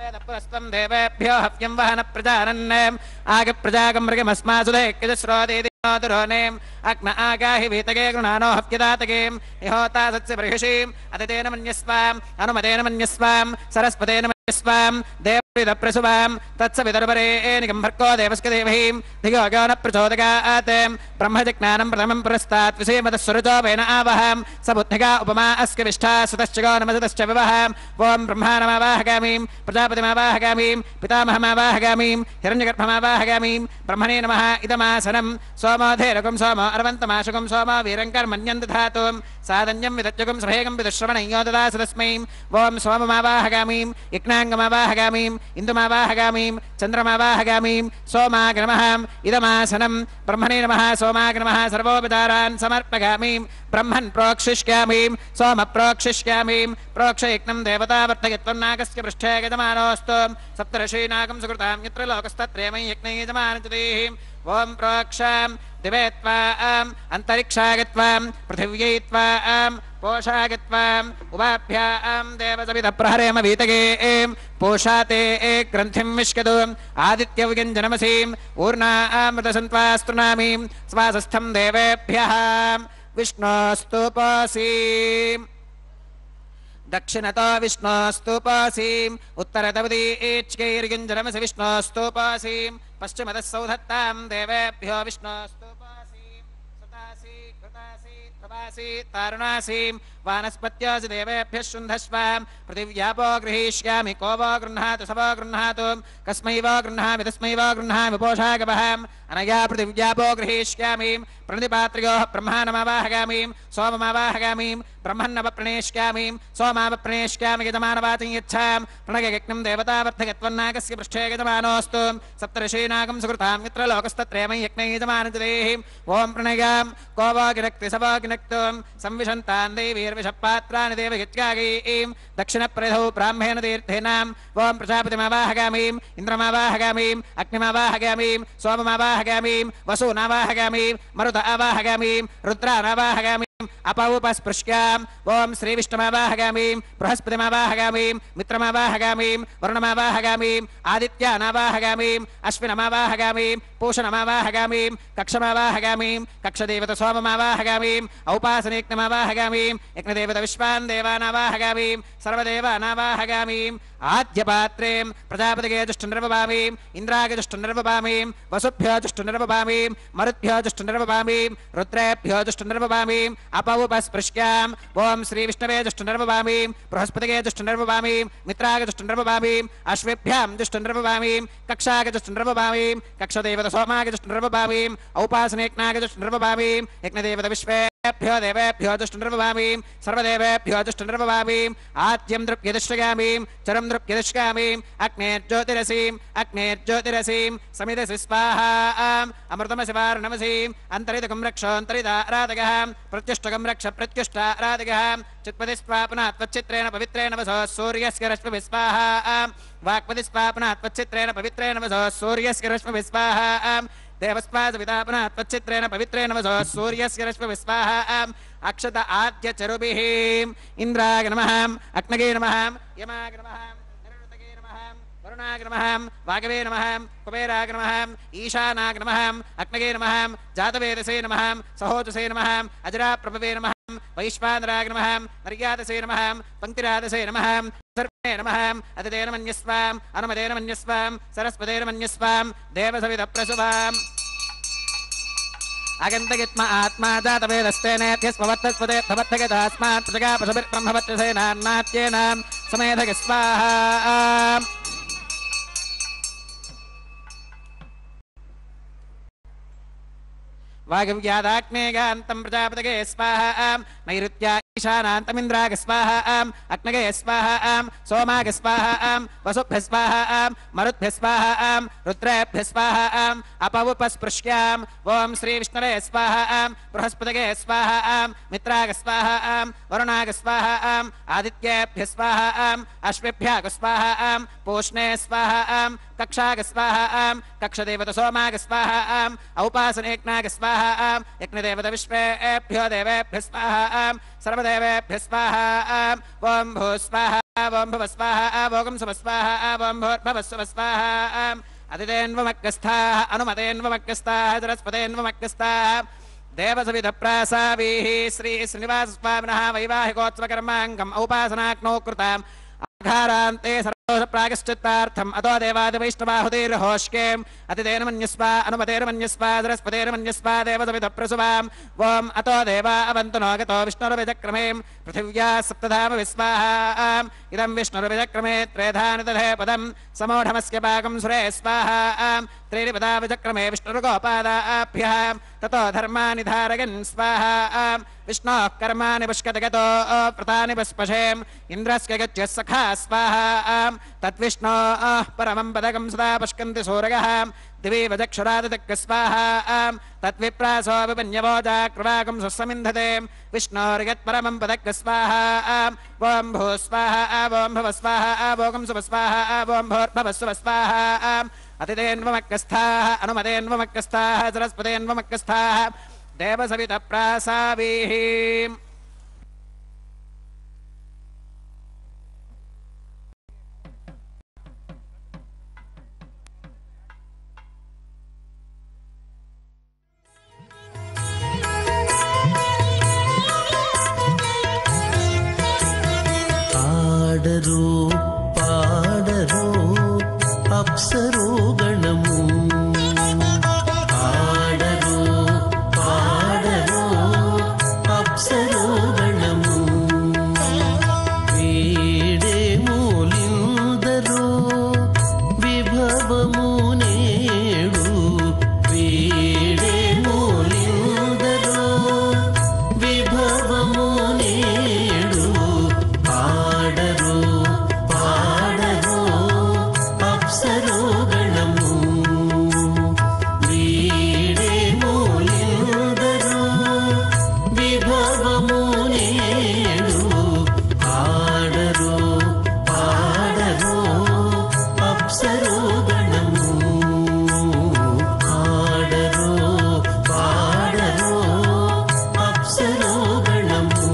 पुरस्त्वं देवेभ्यो हव्यं वहन प्रजानन् आगप्रजागं मृगमस्मासुदेक्यजस्रोदेदिनोदुरोनेम् अग्न आगाहि वीतगे गृणानो हव्यदातगेम् इहोता सत्स्य बर्हिषीम् अतितेन मन्यस्वाम् अनुमतेन मन्यस्वाम् सरस्वतेन मन्यस्वाम् देवविदप्रसुवाम् तत्सविदर्परेणिकं भर्गो देवस्य देवहीम् धियो यो न प्रचोदयात् ब्रह्मजिज्ञानं प्रथमं पुरस्तात् विषयमतस्वरजो वेन आवहाम् स बुद्धिका उपमा अस्के विष्ठा सुतश्च गो नमसतश्च विवहाम् ॐ ब्रह्माणमावाहगामीम् प्रजापतिमावाहगामीम् पितामहमावाहगामीम् हिरण्यगर्भमावाहगामीम् ब्रह्मणे नमः इदमासनं सोमोधेरकं सोमो अर्वन्तमाशुकं सोमो वीरङ्कर्मण्यं दधातुं सादन्यं विदज्जुकं सभेगं विदुश्रवणयो ददासु तस्मै ॐ सोममावाहगामीम् यज्ञाङ्गमावाहगामीम् इन्दुमावाहगामीम् चन्द्रमावाहगामीम् सोमाग्नमः इदमासनं ब्रह्मणे नमः सोमाग्नमः सर्वोपचारान् समर्पयामीम् ब्रह्मन् प्रोक्षिष्यामीम् सोम प्रोक्षिष्यामीम् प्रोक्षयज्ञं देवतावर्तयत्वं नागस्य पृष्ठे गजमानोऽस्तु सप्तर्षीनागं सुकृतां यत्र लोकस्तत्रेमं यज्ञै यजमानचतेः ॐ प्रोक्षां दिवे त्वाम् अन्तरिक्षागत्वां पृथिव्यै त्वाम् पोषागत्वाम् उभाभ्यां देवसवितप्रहरेम वीतगे पोषाते ग्रन्थिं विष्कतु आदित्यव्यञ्जनमसीम् ऊर्णामृतसन्त्वास्तृणामीं स्वासस्थं देवेभ्यः विष्णोस्तुपासीम् दक्षिणतो विष्णोस्तुपासीम् उत्तरतवदीच्कैर्युञ्जनमसि विष्णोस्तुपासीम् पश्चिमतः सौधत्तां देवेभ्यो विष्णोस्तुपासीम् सुतासी कृतासी ध्रुवासी तारुणासीम् वानस्पत्योऽसि देवेभ्यः शुन्धस्वाम् पृथिव्यापो गृहीष्यामि को वो गृह्णातु स वो गृह्णातु कस्मै वो गृह्णामि तस्मै वो गृह्णामि पोषागवहाम् अनया पृथिव्यापो गृहीष्यामि प्रणिपात्र्योः ब्रह्माणमावाहगामीं सोममावाहगामीं ब्रह्मन्नवप्रणेष्यामीं सोमावप्रणेष्यामि यजमानवाचं यच्छां प्रणयज्ञं देवतावर्धकत्वन्नागस्य पृष्ठे यजमानोऽस्तु सप्तर्षीनागं सुकृतां यत्र लोकस्तत्रेमं यज्ञै यजमानजदेः ॐ प्रणयां को वो गिनक्ति स वो गिनक्तुं संविशन्तान् दैवीर्विषपात्राणि देवयज्ञागैः दक्षिणप्रधौ ब्राह्मेण तीर्थेनां ॐ प्रजापतिमावाहगामीं इन्द्रमावाहगामीं अग्निमावाहगामीं सोममावाहगामीं वसूनावाहगामीं मरुत आवाहगामीं रुद्रानावाहगामीं अपौपस्पृश्याम् ॐ श्रीविष्णुमावाहगामीं बृहस्पतिमावाहगामीं मित्रमावाहगामीं वरुणमावाहगामीं आदित्यानावाहगामीं अश्विनमावाहगामीं पूषणमावाहगामीं कक्षमावाहगामीं कक्षदेवत सोममावाहगामीं औपासनेक्नमावाहगामीं यज्ञदेवत विश्वान् देवानावाहगामीं सर्वदेवानावाहगामीं आद्यपात्रें प्रजापतिगे जुष्टुनिर्वपामीं इन्द्रागे जुष्टुनिर्वपामीं वसुभ्यो जुष्टुनिर्वपामीं मरुद्भ्यो जुष्टुनिर्वपामीं रुद्रेभ्यो जुष्टुनिर्वपामीं अपौपस्पृश्याम् ॐ श्रीविष्णवे जुष्टुनिर्वपामीं बृहस्पतिगे जुष्टुनिर्वपामीं मित्रागे जुष्टुनिर्वपामीं अश्वेभ्यां जुष्टुनिर्वपामीं कक्षागे जुष्टुनिर्वपामीं कक्षदेवत सोमागे जुष्टुनिर्वपामीं औपासनेक्नागे जुष्टुनिर्वपामीं यज्ञदेवत विश्वेभ्यो देवेभ्यो जुष्टुनिर्वपामीं सर्वदेवेभ्यो जुष्टुनिर्वपामीं आद्यं द्रव्यदृश्यामीं चरं द्रव्यदृश्यामीं अग्नेर्ज्योतिरसीं समिदसि स्वाहाम् अमृतमसि वारुणमसीम् अन्तरितकं रक्षोऽन्तरिदाराधकः प्रत्युष्टकं रक्ष प्रत्युष्टाराधकः चित्पति स्वापनात् त्वच्चित्रेण पवित्रेण वसो सूर्यस्य रश्मिभिः स्वाहाम् वाक्पति स्वापनात् त्वच्चित्रेण पवित्रेण वसो सूर्यस्य रश्मिभिः स्वाहाम् देवस्वासवितापनात् त्वच्चित्रेण पवित्रेण वसो सूर्यस्य रश्मिभिः स्वाहाम् अक्षत आद्यचरुभिः इन्द्राय नमः अग्नये नमः यमाय नमः निरृतये नमः वरुणाय नमः वागवे नमः कुबेराय नमः ईशानाय नमः अग्नये नमः जातवेदसे नमः सहोजसे नमः अजराप्रभवे नमः वैश्वानराय नमः मर्यादसे नमः पंक्तिरादसे नमः सर्वे नमः अतितेन मन्यस्वाम् अनुमतेन मन्यस्वाम् सरस्वतेन मन्यस्वाम् देवसवितप्रसुवाम् अगन्तगित्म आत्मा जातवेदस्तेनेत्यस्मवर्तस्पदे भवत्तगतास्मात् प्रजगापशुभिर्ब्रह्मवत्यसेनान्नाट्येन समेधग स्वाहा वागव्यादाग्नेयान्तं प्रजापतये स्वाहा नैऋत्या ईशानान्तमिन्द्राग स्वाहा अग्नगे स्वाहा सोमाग स्वाहा वसुभ्य स्वाहा मरुद्भ्य स्वाहा रुद्रेभ्य स्वाहा अपवुपस्पृश्याम् ॐ श्रीविष्णवे स्वाहा बृहस्पतये स्वाहा मित्राग स्वाहा वरुणाग स्वाहा आदित्येभ्य स्वाहा अश्वेभ्याग स्वाहा पूष्णे स्वाहा कक्षाग स्वाहा कक्षदेवत सोमाग स्वाहा औपासनेक्नाग स्वाहा यज्ञदेवत विश्वेभ्यो देवेभ्य स्वाहा सर्वदेवेभ्य स्वाहा ॐ भूः स्वाहा ఓం భవ స్వాహా భోగం శుభ స్వాహా ఓం భోర్భవ శుభ స్వాహా అతిథేన్వమక్కస్థాః అనుమతేన్వమక్కస్థాః సరస్వతేన్వమక్కస్థాః దేవసవిధప్రాసావీః శ్రీ శ్రీనివాసస్వామినः వైవాహికోత్సవకర్మాంగం ఔపాసనాగ్నౌ కృతాం ఆఘారాంతే ప్రాగశ్చిత్తార్థం అతో దేవాదివైష్ణవాహుతిర్హోష్కే అతిథేన మన్యస్వ అనుమతేర్మన్యస్వ సరస్వతేర్మన్యస్వ దేవసవిధప్రసువాం ఓం అతో దేవా అవంతు నోగతో విష్ణుర్విచక్రమే పృథివ్యా సప్తధామ విస్వాహాం ఇదం విష్ణుర్విచక్రమే త్రేధాని తథే పదం సమోఢమస్య పాకం సురే స్వాహాం త్రీణి పదా విచక్రమే విష్ణుర్గోపాదాభ్యः తతో ధర్మాని ధారయన్ స్వాహాం విష్ణోః కర్మాణి పుష్కతగతో వ్రతాని పుష్పశేం ఇంద్రస్య గత్య సఖా స్వాహాం తద్విష్ణోః పరమం పదకం సదా పుష్కంతి సూరయः దివి వజక్షురాదితక్క స్వాహాం తద్విప్రాసో విపన్యవోజాక్రవాకం సుస్సమింధతే విష్ణోర్యత్పరమం పదక్క స్వాహాం ఓం భూ స్వాహా ఓం భవ స్వాహా భోగం శుభ స్వాహా ఓం భోర్భవ శుభ స్వాహాం అతిథేన్వమక్కస్థాః అనుమతేన్వమక్కస్థాః సరస్వతేన్వమక్కస్థాః దేవసవిధప్రాసావీః ఆడరు పాడరు అప్సరో గణము ఆడరు పాడరు అప్సరో గణము వీడే మూలిందరో విభవము నేడు వీడే మూలిందరో విభవము నేడు ఆడరు పాడరు అప్సరో గణము వీడే మూలిందరో విభవము నేడు ఆడరు పాడరు అప్సరో గణము ఆడరు పాడరు అప్సరో గణము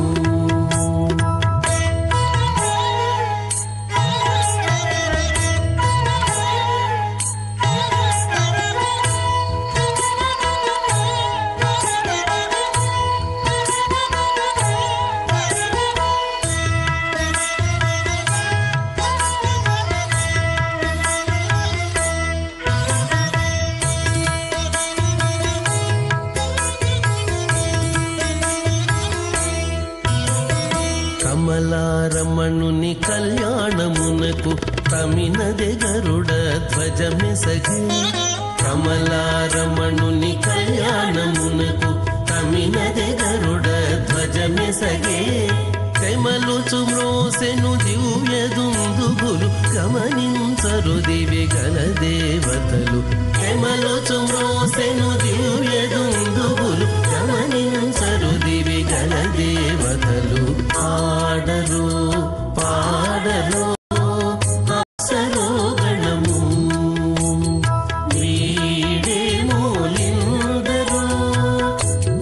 కమలారమణుని కళ్యాణమునకు తమినదె గరుడ ధ్వజమెసగే కమలారమణుని కళ్యాణమునకు తమినదె గరుడ ధ్వజమెసగే తెమలుచు మ్రోసెను దివ్య దుందుబులు గమనించరు దివి గల దేవతలు తెమలుచు మ్రోసెను దివ్య దుందుబులు గమనించరు దివి గల దేవతలు ఆడరు పాడరు అప్సరో గణము వీడే మూలిందరో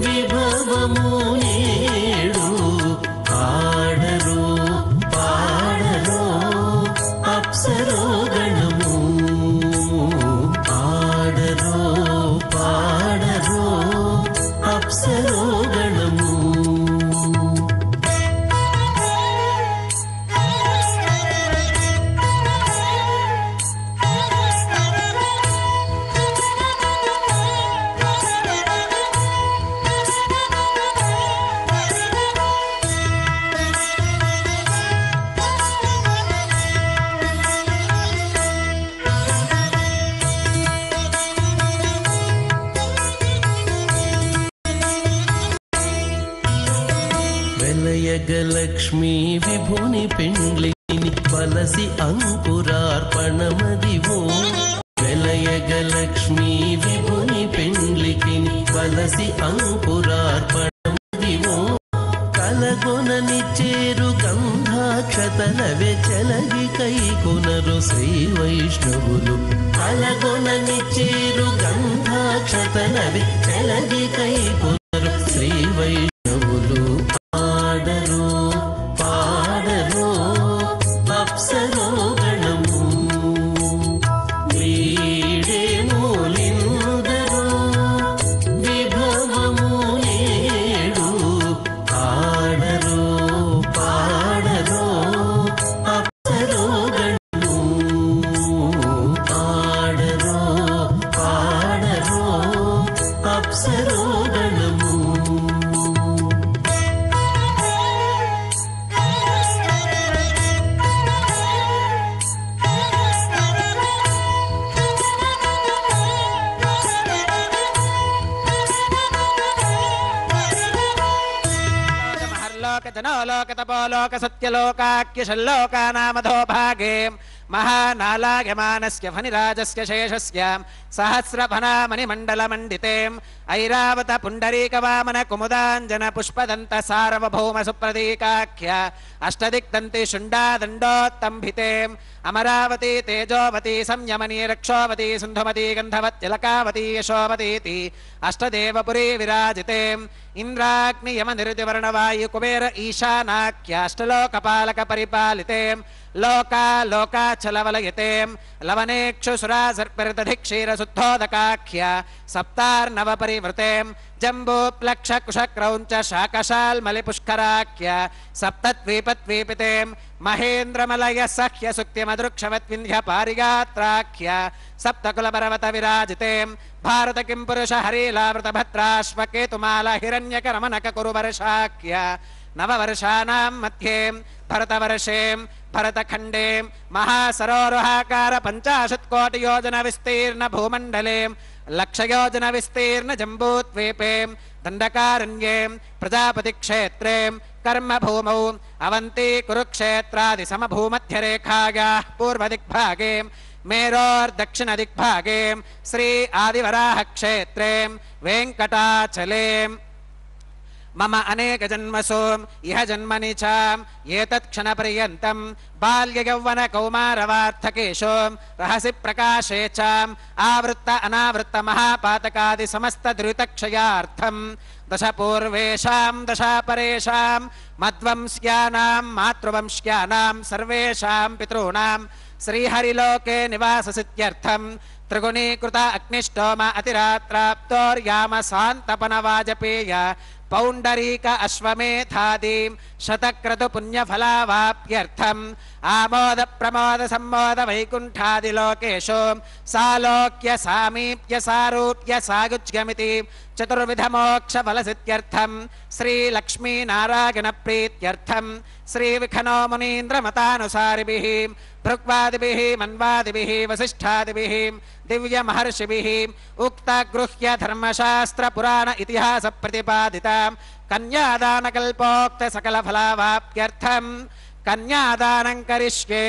విభవము నేడు ఆడరు పాడరు అప్సరో గణము ఆడరు పాడరు అప్సరో గణము వెలయగలక్ష్మీ విభుని పెండ్లిని వలసి అంకురార్పణమదివో వెలయగలక్ష్మీ విభుని పెండ్లికి వలసి అంకురార్పణమదివో కలగొనని చేరు గంధాక్షతలవే చెలగి కైకొనరు శ్రీ వైష్ణవులు కలగొనని చేరు గంధాక్షతలవే చెలగి కైకొనరు శ్రీ వైష్ణవులు ఆడరు పాడరు जनोलोकतपोलोकसत्यलोकाख्यशल्लोकानामधो भागे महानालायमानस्य फनिराजस्य शेषस्य सहस्रफनामणिमण्डलमण्डिते ऐरावत पुण्डरीकवामन कुमुदाञ्जन पुष्पदन्त सार्वभौम सुप्रतीकाख्य अष्टदिक्दन्ति शुण्डादण्डोत्तम्भिते अमरावती तेजोवती संयमनी रक्षोवती सिन्धुमती गन्धवत्यलकावती यशोवतीति अष्टदेवपुरी विराजिते इंद्राग्नि यम निरुतिवर्णवायु कुबेर ईशानाख्य अष्टलोकपालक परिपालिते लोका लोकाचलवलयते लवनेक्षुसुरा सर्पिर्दधिक्षीर शुद्धोदकाख्य सप्तार्नव परिवृते जम्बू प्लक्ष कुशक्रौञ्च शाकशाल्मलिपुष्कराख्य सप्तद्वीपद्वीपिते महेन्द्रमलय सख्य सुक्तिमदृक्षवद्विन्ध्य पारिगात्राख्य सप्तकुलपर्वत विराजिते भारत किं पुरुष हरीलावृत भद्राश्वकेतुमाला हिरण्यकरमनक कुरुवर्षाख्य नववर्षाणां मध्ये भरतवर्षे भरतखण्डे महासरोरुहाकार 50 कोटि योजन विस्तीर्ण भूमण्डले लक्षयोजन विस्तीर्ण जम्बूद्वीपे दण्डकारण्ये प्रजापति क्षेत्रे कर्मभूमौ अवन्ती कुरुक्षेत्रादि समभूमध्यरेखायाः पूर्वदिग्भागे मेरोर्दक्षिणदिग्भागे श्री आदिवराह क्षेत्रे वेङ्कटाचले मम अनेक जन्मसु इह जन्मनि च एतत् क्षणपर्यन्तं बाल्य यौवन कौमारवार्थकेषु रहसि प्रकाशे च आवृत्त अनावृत्त महापातकादि समस्त दुरितक्षयार्थं दश पूर्वेषां दश परेषां मद्वंश्यानां मातृवंश्यानां सर्वेषां पितॄणां श्रीहरिलोके निवाससिद्ध्यर्थं त्रिगुणीकृत अग्निष्टोम अतिरात्राप्तोर्याम सान्तपनवाजपेय पौण्डरीक अश्वमेधादि शतक्रतु पुण्यफलावाप्यर्थम् आमोद प्रमोद सम्मोद वैकुण्ठादि लोकेषु सालोक्य सामीप्य सारूप्य सायुज्यमिति चतुर्विध मोक्ष फलसिद्ध्यर्थं श्री लक्ष्मी नारायण प्रीत्यर्थं श्री विखनो मुनीन्द्र मतानुसारिभिः भृग्वादिभिः मन्वादिभिः वसिष्ठादिभिः दिव्य महर्षिभिः उक्त गृह्य धर्मशास्त्र पुराण इतिहास प्रतिपादिता कन्यादान कल्पोक्त सकल फलावाप्यर्थं कन्यादानं करिष्ये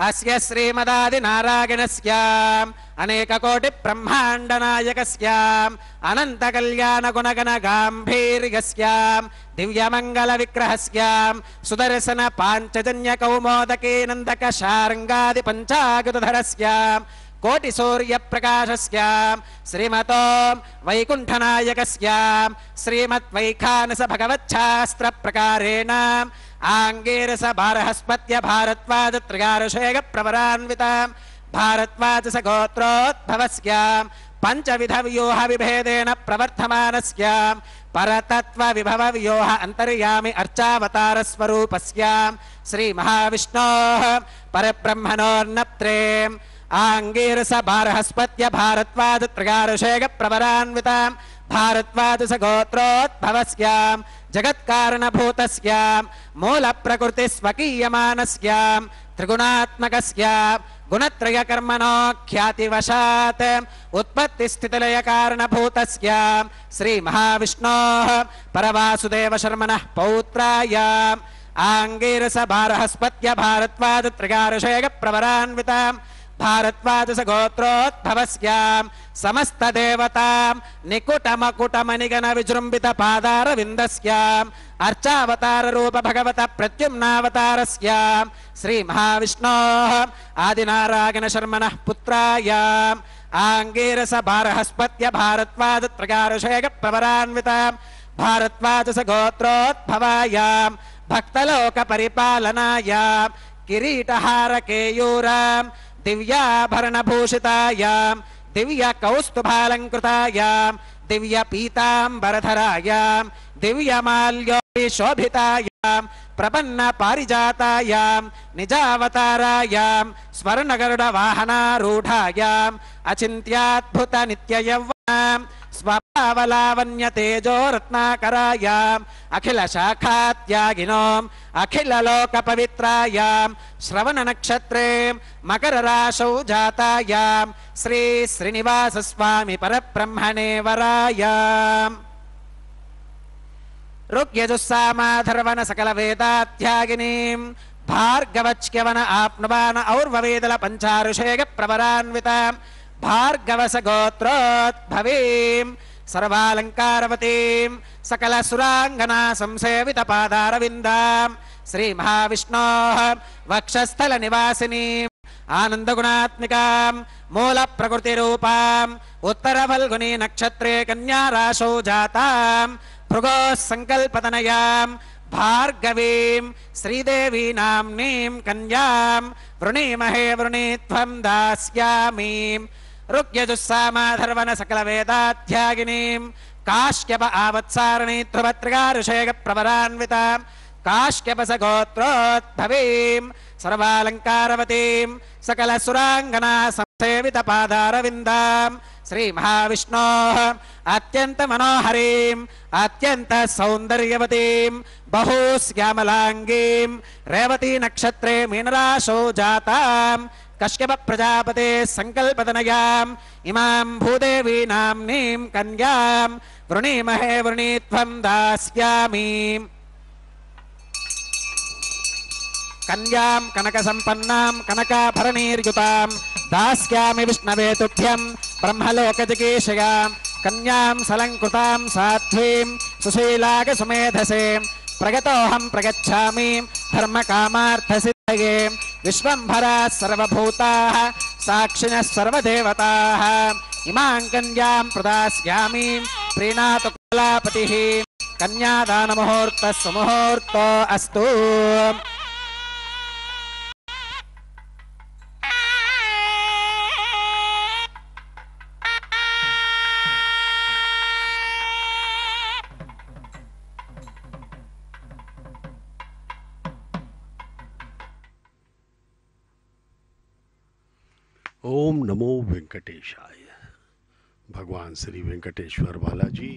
अस्य श्रीमदादिनारायणस्य अनेक कोटि ब्रह्मांड नायकस्य अनंत कल्याण गुणगण गांभीर्यस्य दिव्यमंगल विग्रहस्य सुदर्शन पांचजन्य कौमोदके नंदक शार्ंगादि पंचागतधरस्य कोटि सूर्य प्रकाशस्य श्रीमतो वैकुंठनायकस्य श्रीमद्वैखानस भगवच्छास्त्र प्रकारेण आंगीरस बारहस्पत्य भारद्वाज त्रयारुषेग प्रवरान्विता भारद्वाज सगोत्रोद्भवस्य पंचविध व्यूह विभेदेन प्रवर्धमानस्य परतत्व विभव व्यूह अंतर्यामि अर्चावतार स्वरूपस्य श्री महाविष्णोः परब्रह्मणोर्नत्रे आंगीरस बारहस्पत्य भारद्वाज त्रयारुषेग प्रवरान्विता भारद्वाज सगोत्रोद्भवस्य जगत्कारणभूतस्य मूल प्रकृति स्वकीयमानस्य त्रिगुणात्मकस्य गुणत्रय कर्मणो ख्यातिवशात् उत्पत्ति स्थितिलय कारणभूतस्य श्री महाविष्णोः परवासुदेव शर्मणः पौत्राय आंगीरस बारहस्पत्य भारद्वाज त्रयारुषेग प्रवरान्विता भारद्वाज सगोत्रोद्भवस्य समस्त देवता निकुटमकुटमनिगण विजृंभित पादार विंदस्य अर्चावतार रूप भगवत प्रद्युम्नावतारस्य श्री महाविष्णोः आदिनारायण शर्मणः पुत्राय आंगीरस बारहस्पत्य भारद्वाज त्रयारुषेग प्रवरान्विता भारद्वाज सगोत्रोद्भवाय भक्तलोक परिपालनाय किरीटहार केयूरां दिव्याभरणभूषितायां दिव्य कौस्तुभालंकृतायां दिव्य पीतांबरधरायां दिव्यमाल्योशोभितायां प्रपन्न पारिजातायां निजावतारायां स्वर्णगरुड वाहनारूढायां अचिन्त्याद्भुत नित्ययौवनां स्वभावलावण्य तेजो रत्नाकरायां अखिल शाखात्यागिनों अखिल लोक पवित्रायां श्रवण नक्षत्रे मकर राशौ जातायां श्री श्रीनिवास स्वामी परब्रह्मणे वरायां ऋग्यजुस्सामाधर्वण सकल वेदाध्यागिनीं भार्गवच्यवन आप्नुवान और्ववेदल पंचारुषेग प्रवरान्वितां भार्गवस गोत्रोद्भवीं सर्वालंकारवतीं सकल सुरांगना संसेवित पादारविन्दां श्री महाविष्णोः वक्षस्थल निवासिनीं आनंद गुणात्मिकां मूल प्रकृति रूपां उत्तर फल्गुनी नक्षत्रे कन्या राशौ जातां भृगोः संकल्पतनयां भार्गवीं श्रीदेवी नाम्नीं कन्यां वृणीमहे वृणीत्वं दास्यामीं ऋग्यजुस्सामाधर्वण सकल वेदाध्यागिनीं काश्यप आवत्सारिणी ध्रुवत्रिका ऋषेग प्रवरान्वितां काश्यपस गोत्रोद्भवीं सर्वालंकारवतीं सकल सुरांगना संसेवित पादारविन्दां श्री महाविष्णोः अत्यंत मनोहरीं अत्यंत सौंदर्यवतीं बहुश्यामलांगीं रेवती नक्षत्रे मीनराशौ जातां कश्यप प्रजापते संकल्पतनयाम् इमां भूदेवी नाम्नीं कन्यां वृणीमहे वृणीत्वं दास्यामीं कन्यां कनकसम्पन्नां कनकाभरणीर्युतां दास्यामि विष्णवे तुभ्यं ब्रह्मलोकजिगीषयां कन्यां सलङ्कृतां साध्वीं सुशीलागसुमेधसे प्रगतोऽहं प्रगच्छामि धर्मकामार्थसिद्धये विश्वम्भराः सर्वभूताः साक्षिणः सर्वदेवताः इमां कन्यां प्रदास्यामि प्रीणातु कमलापतिः कन्यादानमुहूर्तः सुमुहूर्तो अस्तु। ओम नमो वेंकटेशाय। भगवान श्री वेंकटेश्वर बालाजी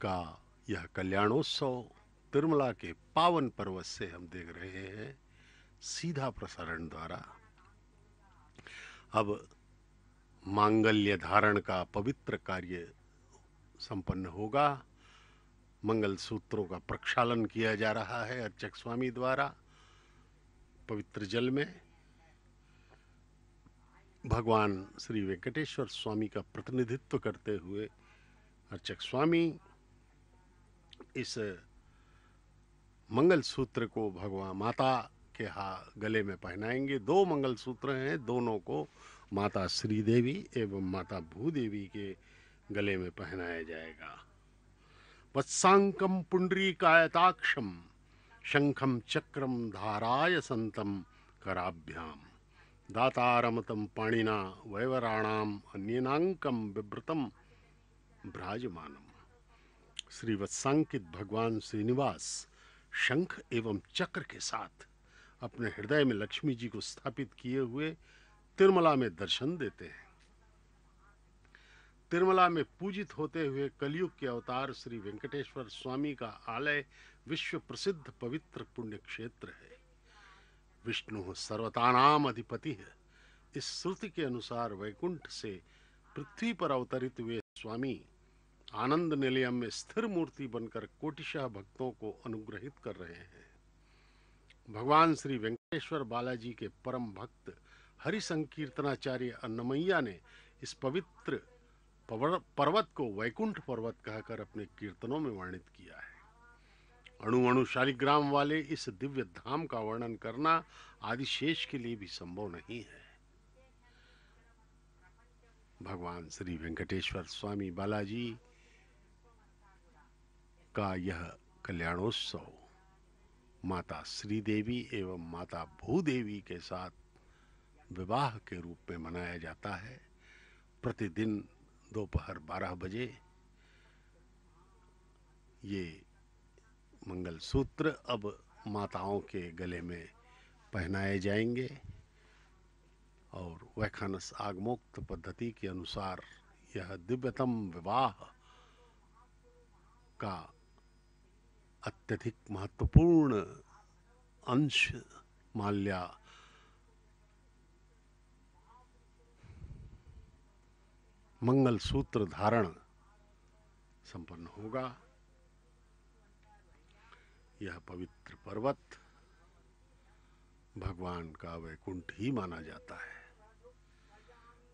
का यह कल्याणोत्सव तिरुमला के पावन पर्वत से हम देख रहे हैं सीधा प्रसारण द्वारा। अब मांगल्य धारण का पवित्र कार्य संपन्न होगा। मंगल सूत्रों का प्रक्षालन किया जा रहा है अर्चक स्वामी द्वारा पवित्र जल में। भगवान श्री वेंकटेश्वर स्वामी का प्रतिनिधित्व करते हुए अर्चक स्वामी इस मंगल सूत्र को भगवान माता के गले में पहनाएंगे। 2 मंगल सूत्र हैं, दोनों को माता श्रीदेवी एवं माता भूदेवी के गले में पहनाया जाएगा। वत्सांकम पुंडरीकायताक्षम शंखम चक्रम धाराय संतम कराभ्याम दातारमतं पाणिना वैवराणाम अन्यनांकम विवृतम भ्राजमानम। श्री वत्सांकित भगवान श्रीनिवास शंख एवं चक्र के साथ अपने हृदय में लक्ष्मी जी को स्थापित किए हुए तिरुमला में दर्शन देते हैं। तिरुमला में पूजित होते हुए कलयुग के अवतार श्री वेंकटेश्वर स्वामी का आलय विश्व प्रसिद्ध पवित्र पुण्य क्षेत्र है। विष्णु सर्वतानाम अधिपति है। इस श्रुति के अनुसार वैकुंठ से पृथ्वी पर अवतरित हुए स्वामी आनंद निलयम में स्थिर मूर्ति बनकर कोटिशः भक्तों को अनुग्रहित कर रहे हैं। भगवान श्री वेंकटेश्वर बालाजी के परम भक्त हरि संकीर्तनाचार्य अन्नमैया ने इस पवित्र पर्वत को वैकुंठ पर्वत कहकर अपने कीर्तनों में वर्णित किया है। अणु अणु शालिग्राम वाले इस दिव्य धाम का वर्णन करना आदिशेष के लिए भी संभव नहीं है। भगवान श्री वेंकटेश्वर स्वामी बालाजी का यह कल्याणोत्सव माता श्रीदेवी एवं माता भूदेवी के साथ विवाह के रूप में मनाया जाता है। प्रतिदिन दोपहर 12 बजे ये मंगल सूत्र अब माताओं के गले में पहनाए जाएंगे और वैखानस आगमोक्त पद्धति के अनुसार यह दिव्यतम विवाह का अत्यधिक महत्वपूर्ण अंश माल्या मंगल सूत्र धारण संपन्न होगा। यह पवित्र पर्वत भगवान का वैकुंठ ही माना जाता है।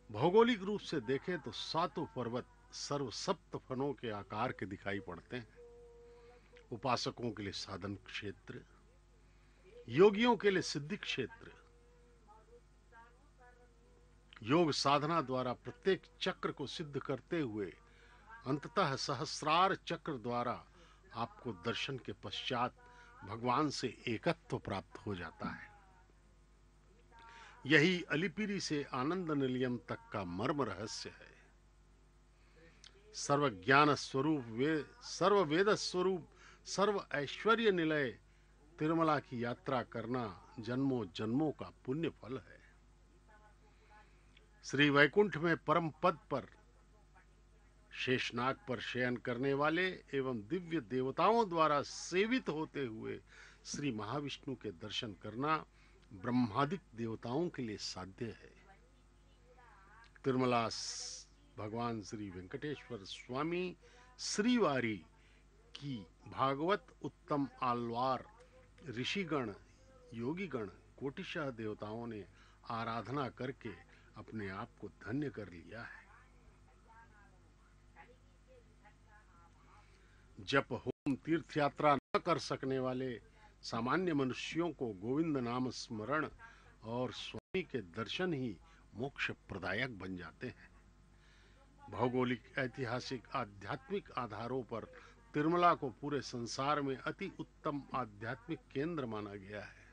भौगोलिक रूप से देखें तो सातों पर्वत सर्व सप्त फनों के आकार के दिखाई पड़ते हैं। उपासकों के लिए साधन क्षेत्र, योगियों के लिए सिद्धि क्षेत्र, योग साधना द्वारा प्रत्येक चक्र को सिद्ध करते हुए अंततः सहस्रार चक्र द्वारा आपको दर्शन के पश्चात भगवान से एकत्व प्राप्त हो जाता है। यही अलिपिरी से आनंद निलयम तक का मर्म रहस्य है। सर्व ज्ञान स्वरूप सर्व वेद स्वरूप सर्व ऐश्वर्य निलय तिरुमला की यात्रा करना जन्मों जन्मों का पुण्य फल है। श्री वैकुंठ में परम पद पर शेषनाग पर शयन करने वाले एवं दिव्य देवताओं द्वारा सेवित होते हुए श्री महाविष्णु के दर्शन करना ब्रह्मादिक देवताओं के लिए साध्य है। तिरुमला भगवान श्री वेंकटेश्वर स्वामी श्रीवारी की भागवत उत्तम आलवार ऋषिगण योगीगण कोटिशः देवताओं ने आराधना करके अपने आप को धन्य कर लिया है। जप होम तीर्थ यात्रा न कर सकने वाले सामान्य मनुष्यों को गोविंद नाम स्मरण और स्वामी के दर्शन ही मोक्ष प्रदायक बन जाते हैं। भौगोलिक, ऐतिहासिक, आध्यात्मिक आधारों पर तिरुमला को पूरे संसार में अति उत्तम आध्यात्मिक केंद्र माना गया है।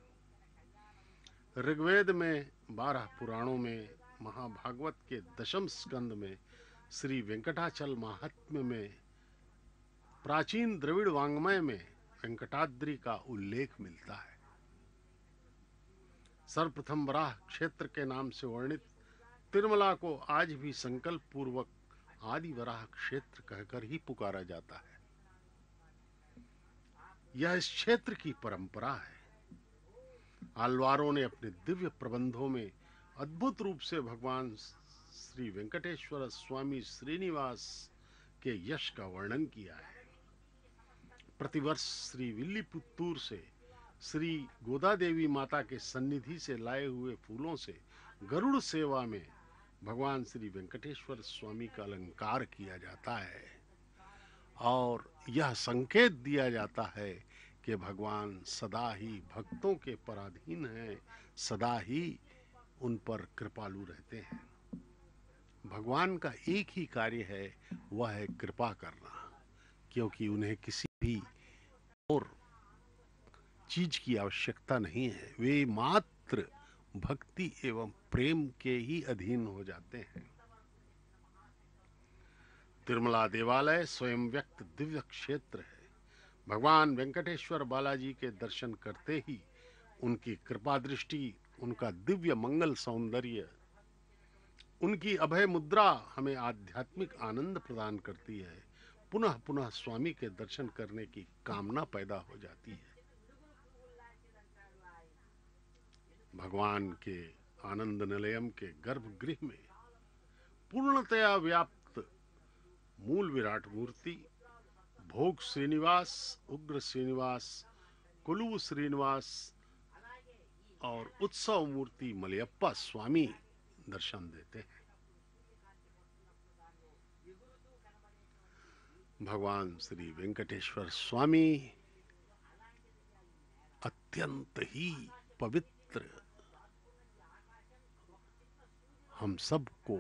ऋग्वेद में 12 पुराणों में, महाभागवत के दशम स्कंद में, श्री वेंकटाचल महात्म्य में, प्राचीन द्रविड़ वांग्मय में वेंकटाद्रि का उल्लेख मिलता है। सर्वप्रथम वराह क्षेत्र के नाम से वर्णित तिरुमला को आज भी संकल्प पूर्वक आदि वराह क्षेत्र कहकर ही पुकारा जाता है। यह इस क्षेत्र की परंपरा है। आलवारों ने अपने दिव्य प्रबंधों में अद्भुत रूप से भगवान श्री वेंकटेश्वर स्वामी श्रीनिवास के यश का वर्णन किया है। प्रतिवर्ष श्री विल्लीपुत्तूर से श्री गोदा देवी माता के सन्निधि से लाए हुए फूलों से गरुड़ सेवा में भगवान श्री वेंकटेश्वर स्वामी का अलंकार किया जाता है और यह संकेत दिया जाता है कि भगवान सदा ही भक्तों के पराधीन हैं, सदा ही उन पर कृपालु रहते हैं। भगवान का एक ही कार्य है, वह है कृपा करना, क्योंकि उन्हें किसी भी और चीज की आवश्यकता नहीं है। वे मात्र भक्ति एवं प्रेम के ही अधीन हो जाते हैं। तिरुमला देवालय स्वयं व्यक्त दिव्य क्षेत्र है। भगवान वेंकटेश्वर बालाजी के दर्शन करते ही उनकी कृपा दृष्टि, उनका दिव्य मंगल सौंदर्य, उनकी अभय मुद्रा हमें आध्यात्मिक आनंद प्रदान करती है। पुनः पुनः स्वामी के दर्शन करने की कामना पैदा हो जाती है। भगवान के आनंद निलयम के गर्भगृह में पूर्णतया व्याप्त मूल विराट मूर्ति, भोग श्रीनिवास, उग्र श्रीनिवास, कुलु श्रीनिवास और उत्सव मूर्ति मलयप्पा स्वामी दर्शन देते हैं। भगवान श्री वेंकटेश्वर स्वामी अत्यंत ही पवित्र, हम सब को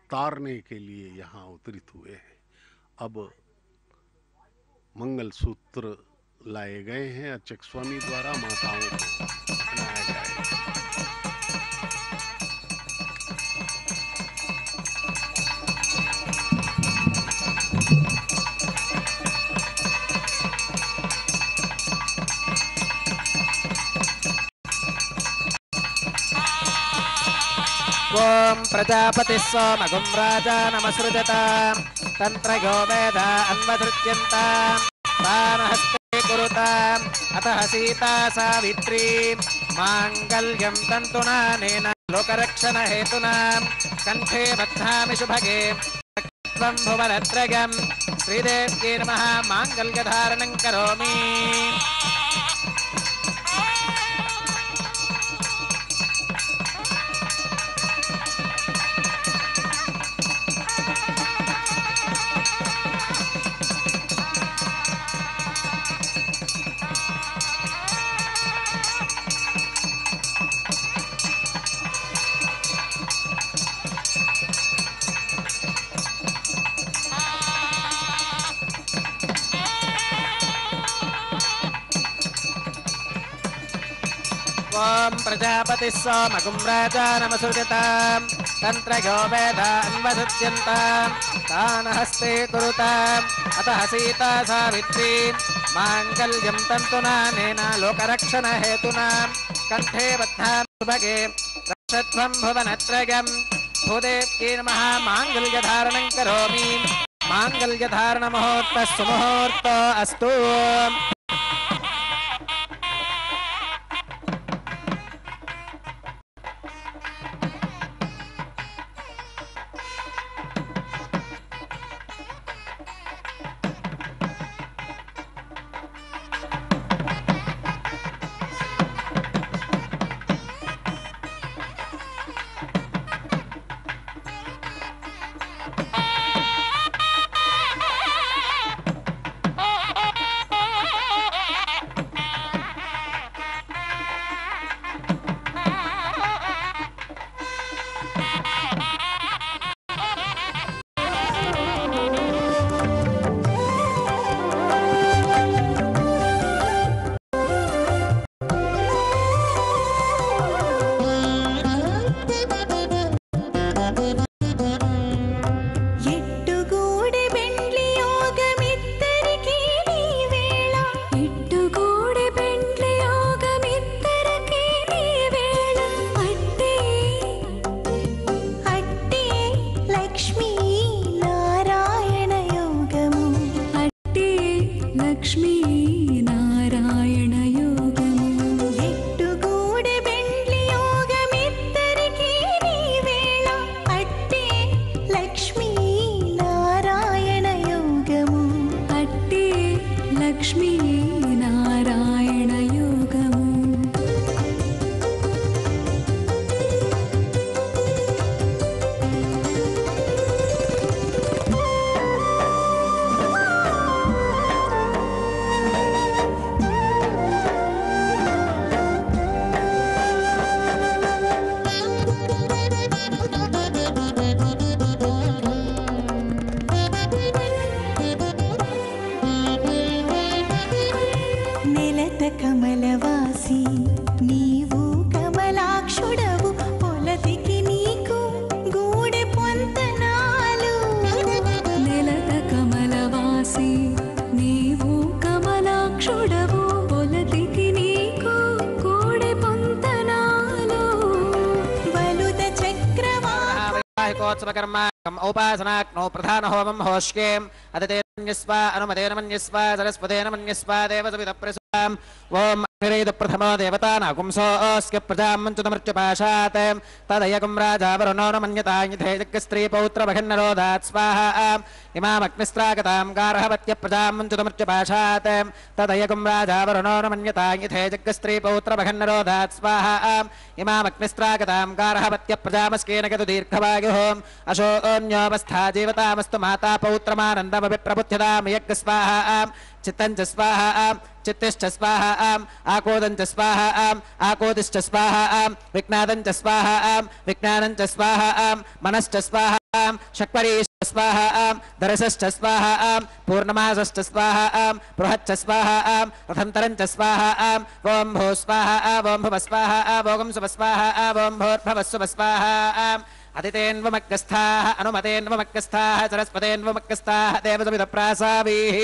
तारने के लिए यहाँ अवतरित हुए हैं। अब मंगल सूत्र लाए गए हैं अर्चक स्वामी द्वारा, माताओं को बनाया जाएगा। ओम प्रजापति सोमगुं राजा नमस्रुजतां तंत्रयो वेदा अन्वधृत्यन्तां तानहस्ते कुरुताम् अतः सीता सावित्री मांगल्यं तन्तुनानेन लोकरक्षण हेतुनां कंठे बध्नामि शुभगे त्वं भुवनत्रयं श्रीदेव्यै नमः मांगल्यधारणं करोमि। ఓం ప్రజాపతిः సోమగుం రాజానమసృజతాం తంత్రయో వేదాన్వసుధ్యంతాం తాన హస్తే కురుతాం అతః సీతా సావిత్రీ మాంగళ్యం తంతునానేన లోకరక్షణ హేతునా కంఠే బద్ధాం సుభగే రక్షత్వం భువనత్రయం భూదేవ్యైర్మః మాంగళ్యధారణం కరోమి మాంగళ్యధారణ ముహూర్తః సుముహూర్తో అస్తు. उपासनाग्नौ प्रधान होमं होष्केम अदतेन्यस्वा अनुमतेन मन्यस्वा सरस्वतेन मन्यस्वा देवसवितप्रसुताम् ओम अग्निरेद प्रथमो देवतानागुंसोऽस्य प्रजां मञ्चुतमर्च्यपाशात् तदयगुं राजा वरुणो न मन्यताञ्यथे जगस्त्री पौत्रमघन्नरोधात् स्वाहा इमामग्निस्त्रागतां गार्हवत्य प्रजां मञ्चुतमर्च्यपाशात् तदयगुं राजा वरुणो न मन्यताञ्यथे जगस्त्री पौत्रमघन्नरोधात् स्वाहा इमामग्निस्त्रागतां गार्हवत्य प्रजामस्केन गतु दीर्घवायुः अशोऽन्योऽवस्था जीवतामस्तु माता पौत्रमानन्दमपि प्रबुध्यतां यज्ञ स्वाहा चित्तं च स्वाहा चित्तिश्च स्वाहा आकोदं च स्वाहा आकोदिश्च स्वाहा विज्ञानं च स्वाहा विज्ञानं च स्वाहा मनश्च स्वाहा शक्वरीश्च स्वाहा दरसश्च स्वाहा पूर्णमासश्च स्वाहा बृहच्च स्वाहा रथन्तरं च स्वाहा ओं भू स्वाहा ओं भुव स्वाहा ओं सुव स्वाहा ओं भूर्भुवः सुवः स्वाहा अतिथेन्वमग्गस्थाः अनुमतेन्वमग्गस्थाः सरस्वतेन्वमग्गस्थाः देवसवितप्रासावीः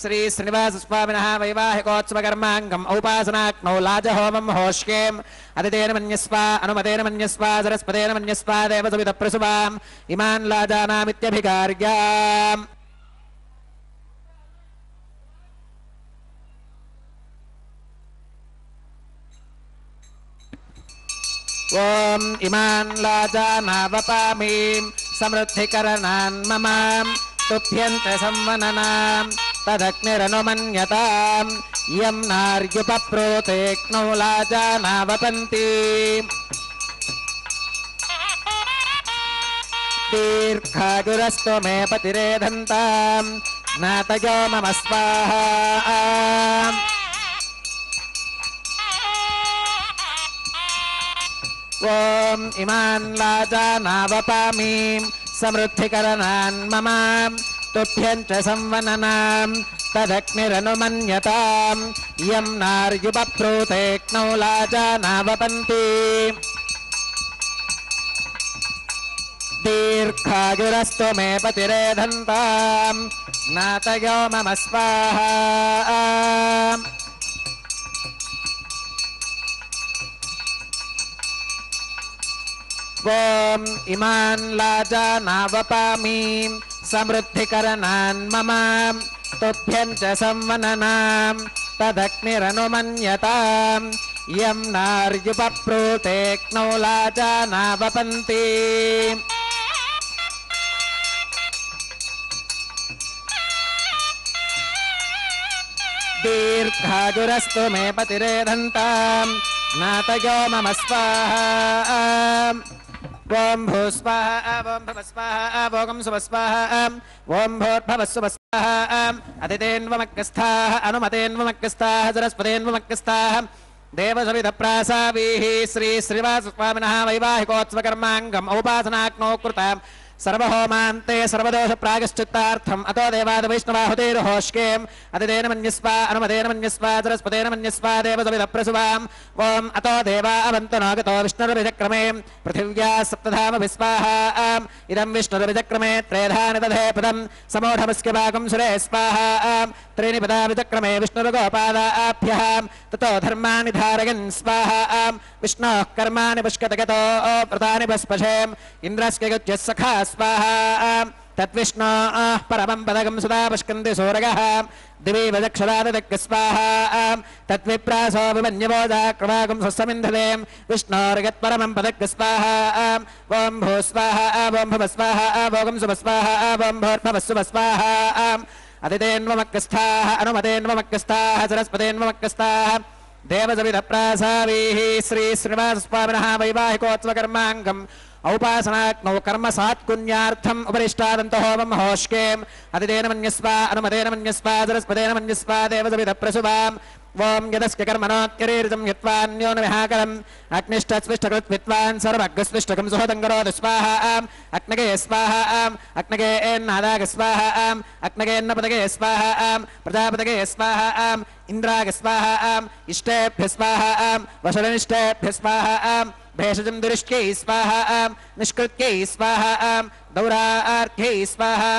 श्री श्रीनिवास स्वामिनः वैवाहिकोत्सवकर्माङ्गम् औपासनाग्नौ लाजहोमं होष्केम अदितेन मन्यस्वा अनुमतेन मन्यस्वा सरस्वतेन मन्यस्वा देवसवितप्रसुवाम् इमान् लाजानामित्यभिकार्याम् ओम इमान् लाजानावपामि समृद्धिकरणान् मम तुभ्यन्ते संवननाम् तदग्निरनुमन्यताम् यं नार्युपप्रोतेक्नौ लाजानावपन्ति दीर्घायुरस्तु मे पतिरेधन्ताम् ज्ञातयो मम स्वाहा ओम इमान् लाजानावपामि समृद्धिकरणान् मम तुभ्यं च संवननां तदग्निरनुमन्यतां यं नार्युपप्रोते क्नौलाजानावपन्ति दीर्घायुरस्तु मे पतिरेधन्तां नातयो मम स्वाहा ॐ इमान् लाजानावपामि समृद्धिकरणान् मम तुभ्यं च संवननां तदग्निरनुमन्यतां यं नार्युपप्रोते क्नौलाजानावपन्ति दीर्घायुरस्तु मे पतिरेधन्तां नातयो मम स्वाहा ॐ भूस्वाहा ॐ भवस्वाहा ॐ सुवस्वाहा ॐ भूर्भवस्सुवस्वाहा अदितेन्वमग्रस्थाः अनुमतेन्वमग्रस्थाः सरस्वतेन्वमग्रस्थाः देवसविधप्रासावीः श्री श्रीवासस्वामिनः वैवाहिकोत्सवकर्माङ्गम् औपासनाग्नौ कृतां सर्वहोमान्ते सर्वदोष प्रायश्चित्तार्थम् अतो देवादवैष्णवाहुतेर्होष्केम् अदितेन मन्यस्वा अनुमतेन मन्यस्वा सरस्वतेन मन्यस्वा देवसविधप्रसुवाम् ॐ अतो देवा अवन्तु नो गतो विष्णुर्विचक्रमे पृथिव्या सप्तधामभिस्वाहा इदं विष्णुर्विचक्रमे त्रेधानि दधे पदम् समूढमस्य भागं सुरे स्वाहा त्रीणि पदा विचक्रमे विष्णुर्गोपादाभ्यः ततो धर्माणि धारयन् स्वाहा विष्णोः कर्माणि पुष्कतगतो व्रतानि पुष्पशेम् इन्द्रस्य युज्यः सखा स्वाहा तद्विष्णोः परमं पदकं सदा पुष्कन्ति सूरगः दिवि वदक्षरादक् स्वाहा तद्विप्रासो विमन्यवोदाक्रमागं स्वस्समिन्धते विष्णोर्गत्परमं पदक् स्वाहा ॐ भूस्वाहा ॐ भवस्वाहा ॐ सुवस्वाहा ॐ भूर्भवस्सुवस्वाहा अदितेन्वमग्रस्थाः अनुमतेन्वमग्रस्थाः सरस्वतेन्वमग्रस्थाः देवसविधप्रासावीः श्री श्रीनिवासस्वामिनः वैवाहिकोत्सवकर्माङ्गम् औपासनाग्नौ कर्म सात्कुन्यार्थम् उपरिष्टादन्तो होमं होष्केम् अदितेन मन्यस्वा अनुमतेन मन्यस्वा सरस्वतेन मन्यस्वा देवसविधप्रसुवाम् ॐ यदस्य कर्मणोऽत्यरीरितं यत्वान्यो न विहाकरम् अग्निष्ठस्विष्टकृत् विद्वान् सर्वग्रस्विष्टकं सुहदङ्गरोधु स्वाहा अग्नगे स्वाहा अग्नगे एन्नादाग स्वाहा अग्नगेन्नपदगे स्वाहा प्रजापतगे स्वाहा इन्द्राग स्वाहा इष्टेभ्य स्वाहा वशरनिष्टेभ्य स्वाहा भेषजं दुरिष्ट्यै स्वाहा निष्कृत्यै स्वाहा दौरार्थ्यै स्वाहा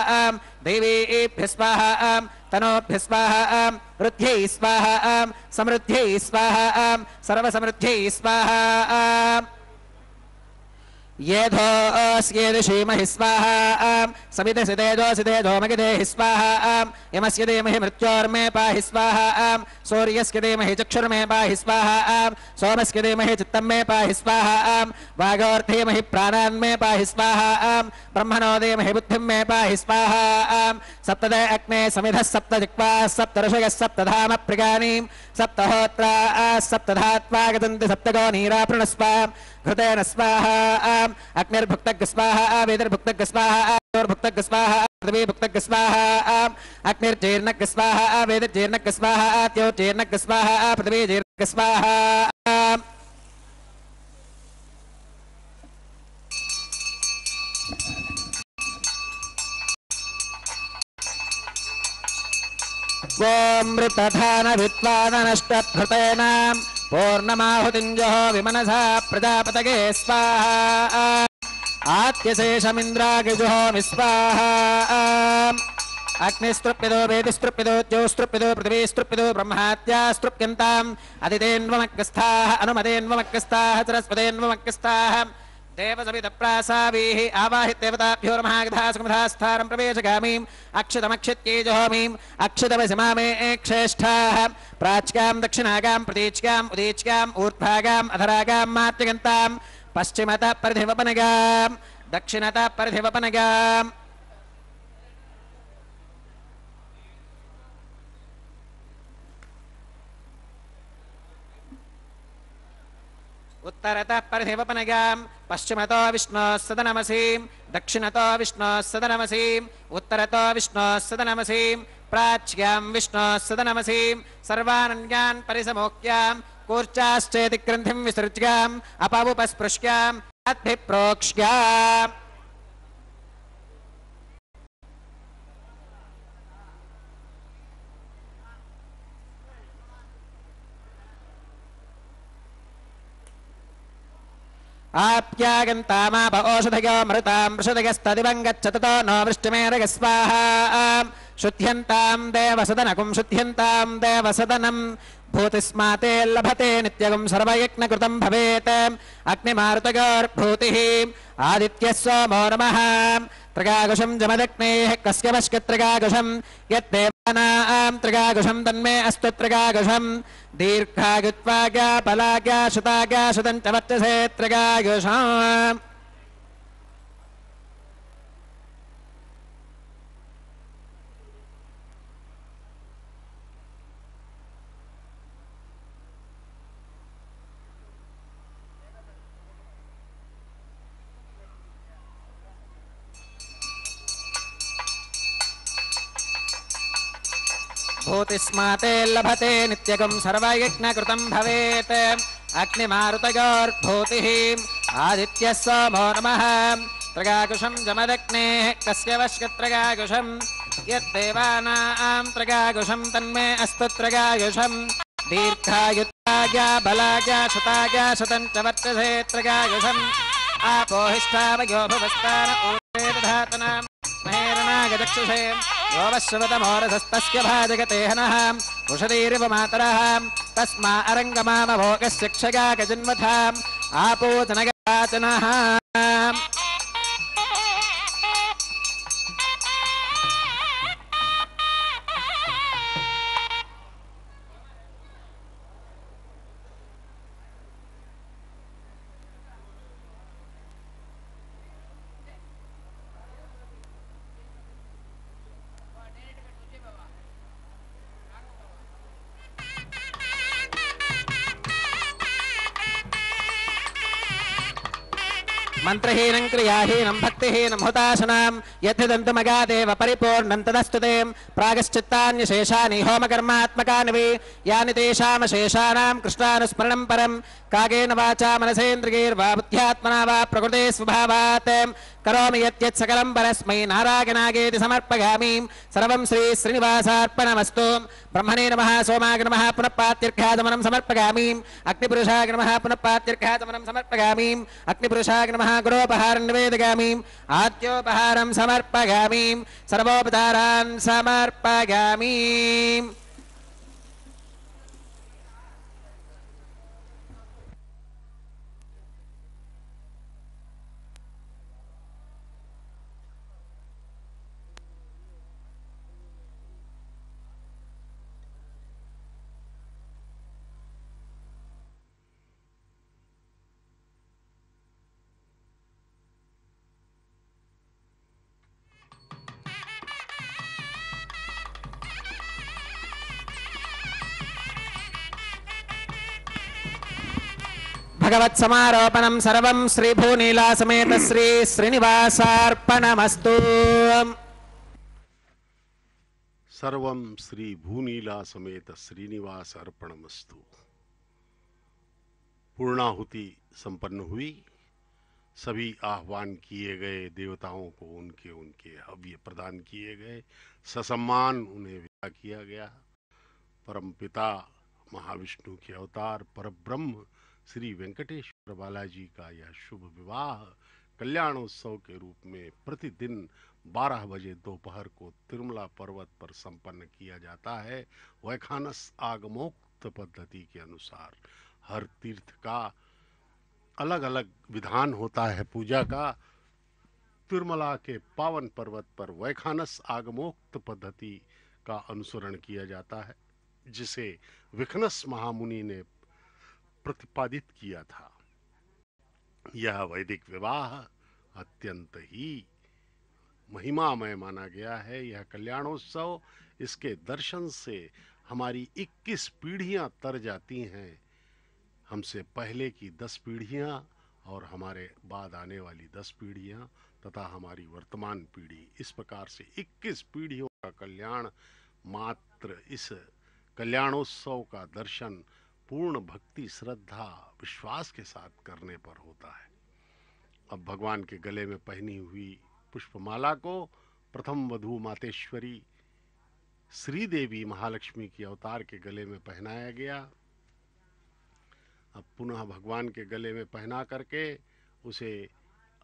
देवीभ्य स्वाहा तनोभ्य स्वाहा वृद्ध्यै स्वाहा समृद्ध्यै स्वाहा सर्वसमृद्ध्यै स्वाहा येधोऽस्येदशीमहि स्वाहा सवितसितेजोसितेजो मगिदेहि स्वाहा यमस्य धीमहि मृत्योर्मे पाहि स्वाहा सूर्यस्य धीमहि चक्षुर्मे पाहि स्वाहा सोमस्य धीमहि चित्तं मे पाहि स्वाहा वागोर्धीमहि प्राणान्मे पाहि स्वाहा ब्रह्मणो धीमहि बुद्धिं मे पाहि स्वाहा सप्तदे अग्ने समिधः सप्त जिह्वाः सप्त ऋषयः सप्तधाम प्रिगानीं सप्तहोत्रा सप्तधात्वा गतन्ति सप्तगो नीराप्रणस्व घृतेन स्वाहा अग्निर्भुक्तग् स्वाहा वेदिर्भुक्तग् स्वाहा भुक्तग् स्वाहा पृथिवीभुक्तग् स्वाहा अग्निर्जीर्णग् स्वाहा वेदिर्जीर्णग् स्वाहा त्योजीर्णग् स्वाहा पृथिवीजीर्णग् स्वाहा ॐ मृतधानविद्वादनष्टभृतेन पूर्णमाहुतिञ्जः विमनसा प्रजापतये स्वाहा आत्यशेषमिन्द्रागिजुः विस्वाहा अग्निस्तृप्यदो वेदिस्तृप्यदो ज्योस्तृप्यदो पृथिवीस्तृप्यदो ब्रह्मात्यास्तृप्यन्ताम् अदितेन्वमग्रस्थाः अनुमतेन्वमग्रस्थाः सरस्वतेन्वमग्रस्थाः देवसविधप्रासावीः आवाहिदेवताभ्यो नमः प्रवेशगामीम् अक्षतमक्षित्यैजहोमीम् अक्षतवसिमामे क्षेष्ठाः प्राच्यां दक्षिणागां प्रतीच्याम् उदीच्याम् ऊर्ध्वागाम् अधरागां मात्यगन्ताम् पश्चिमतः परिधिवपनगाम् दक्षिणतः परिधिवपनगाम् उत्तरतः परिधिवपनगाम् पश्चिमतो विष्णोः सदनमसीम् दक्षिणतो विष्णोः सदनमसीम् उत्तरतो विष्णोः सदनमसीम् प्राच्यां विष्णोः सदनमसीम् सर्वानन्यान् परिसमोक्याम् कूर्चाश्चेति ग्रन्थिं विसृज्याम् अपवुपस्पृश्याम् अद्भिप्रोक्ष्याम् आप्यागन्तामाप ओषधयो मृतां वृषदगस्तदिवं गच्छततो नो वृष्टिमेरग स्वाहा शुद्ध्यन्तां देवसदनकुं शुद्ध्यन्तां देवसदनं भूतिस्माते लभते नित्यगुं सर्वयज्ञकृतं भवेत् अग्निमारुतयोर्भूतिः आदित्यः सोमो नमः त्रिगागुषं जमदग्नेः कस्य वश्कत्रिगागुषं यद्देवानां त्रिगागुषं तन्मे अस्तु त्रिगागुषं दीर्घायुत्वाज्ञा पलाज्ञा शुताज्ञा शुतं च वर्चसे त्रिगागुषम् भूतिस्माते लभते नित्यगुं सर्वयज्ञकृतं भवेत् अग्निमारुतयोर्भूतिः आदित्यः सोमो नमः त्रिगागुषं जमदग्नेः कस्य वश्कत्रिगागुषं यद्देवानां त्रिगागुषं तन्मे अस्तु त्रिगागुषं दीर्घायुत्वाज्ञा बलाज्ञा शुताज्ञा शुतं च वर्चसे त्रिगागुषम् आपोहिष्ठावयो भुवस्तान ऊर्जे दधातनाम् महेरणागचक्षुषे यो वश्रवतमोरसस्तस्य भाजगते हनः उषदीरिव मातरः तस्मा अरङ्गमामभोगस्य क्षगागजन्मथाम् आपूतनगाचनः मंत्रहीनं क्रियाहीनं भक्तिहीनं हुताशनां यद्धिदन्तमगादेव परिपूर्णं तदस्तु ते प्रागश्चित्तान्यशेषानि होमकर्मात्मकानि वै यानि तेषामशेषाणां कृष्णानुस्मरणं परं कागेन वाचा मनसेन्द्रियैर्वा बुद्ध्यात्मना वा प्रकृते स्वभावात् करोमि यत् सकलं परस्मै नारायणागेति समर्पयामि सर्वं श्री श्रीनिवासार्पणमस्तु ब्रह्मणे नमः सोमाय नमः पुनः पात्यर्घ्याचमनं समर्पयामि अग्निपुरुषाय नमः पुनः पात्यर्घ्याचमनं समर्पयामि अग्निपुरुषाय नमः गुरोपहारं निवेदयामि आद्योपहारं समर्पयामि सर्वोपचारान् समर्पयामि भगवत् समारोपणं सर्वं श्री भूनीला समेत श्री श्रीनिवासार्पणमस्तु सर्वं श्री भूनीला समेत श्रीनिवास अर्पणमस्तु। पूर्णाहुति संपन्न हुई। सभी आह्वान किए गए देवताओं को उनके उनके हव्य प्रदान किए गए, ससम्मान उन्हें विदा किया गया। परमपिता महाविष्णु के अवतार परब्रह्म श्री वेंकटेश्वर बालाजी का यह शुभ विवाह कल्याणोत्सव के रूप में प्रतिदिन 12 बजे दोपहर को तिरुमला पर्वत पर संपन्न किया जाता है। वैखानस आगमोक्त पद्धति के अनुसार हर तीर्थ का अलग अलग विधान होता है पूजा का। तिरुमला के पावन पर्वत पर वैखानस आगमोक्त पद्धति का अनुसरण किया जाता है, जिसे विखनस महामुनि ने प्रतिपादित किया था। यह वैदिक विवाह अत्यंत ही महिमामय माना गया है। यह कल्याणोत्सव, इसके दर्शन से हमारी 21 पीढ़ियां तर जाती हैं। हमसे पहले की 10 पीढ़ियां और हमारे बाद आने वाली 10 पीढ़ियां तथा हमारी वर्तमान पीढ़ी, इस प्रकार से 21 पीढ़ियों का कल्याण मात्र इस कल्याणोत्सव का दर्शन पूर्ण भक्ति, श्रद्धा, विश्वास के साथ करने पर होता है। अब भगवान के गले में पहनी हुई पुष्पमाला को प्रथम वधू मातेश्वरी श्री देवी महालक्ष्मी की अवतार के गले में पहनाया गया। अब पुनः भगवान के गले में पहना करके उसे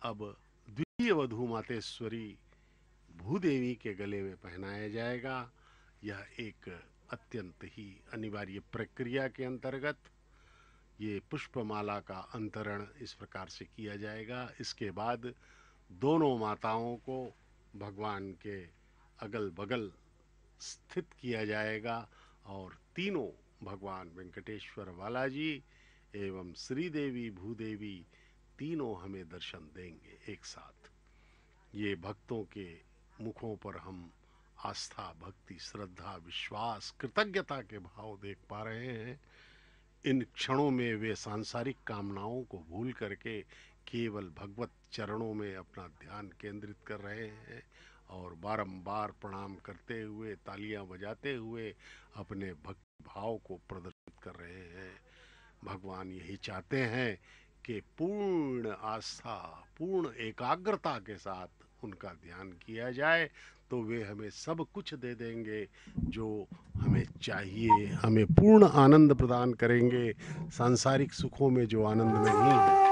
अब द्वितीय वधू मातेश्वरी भूदेवी के गले में पहनाया जाएगा। यह एक अत्यंत ही अनिवार्य प्रक्रिया के अंतर्गत ये पुष्पमाला का अंतरण इस प्रकार से किया जाएगा। इसके बाद दोनों माताओं को भगवान के अगल बगल स्थित किया जाएगा और तीनों भगवान वेंकटेश्वर बालाजी एवं श्रीदेवी भूदेवी तीनों हमें दर्शन देंगे एक साथ। ये भक्तों के मुखों पर हम आस्था, भक्ति, श्रद्धा, विश्वास, कृतज्ञता के भाव देख पा रहे हैं। इन क्षणों में वे सांसारिक कामनाओं को भूल करके केवल भगवत चरणों में अपना ध्यान केंद्रित कर रहे हैं और बारंबार प्रणाम करते हुए, तालियां बजाते हुए अपने भक्ति भाव को प्रदर्शित कर रहे हैं। भगवान यही चाहते हैं कि पूर्ण आस्था, पूर्ण एकाग्रता के साथ उनका ध्यान किया जाए तो वे हमें सब कुछ दे देंगे जो हमें चाहिए, हमें पूर्ण आनंद प्रदान करेंगे। सांसारिक सुखों में जो आनंद नहीं है,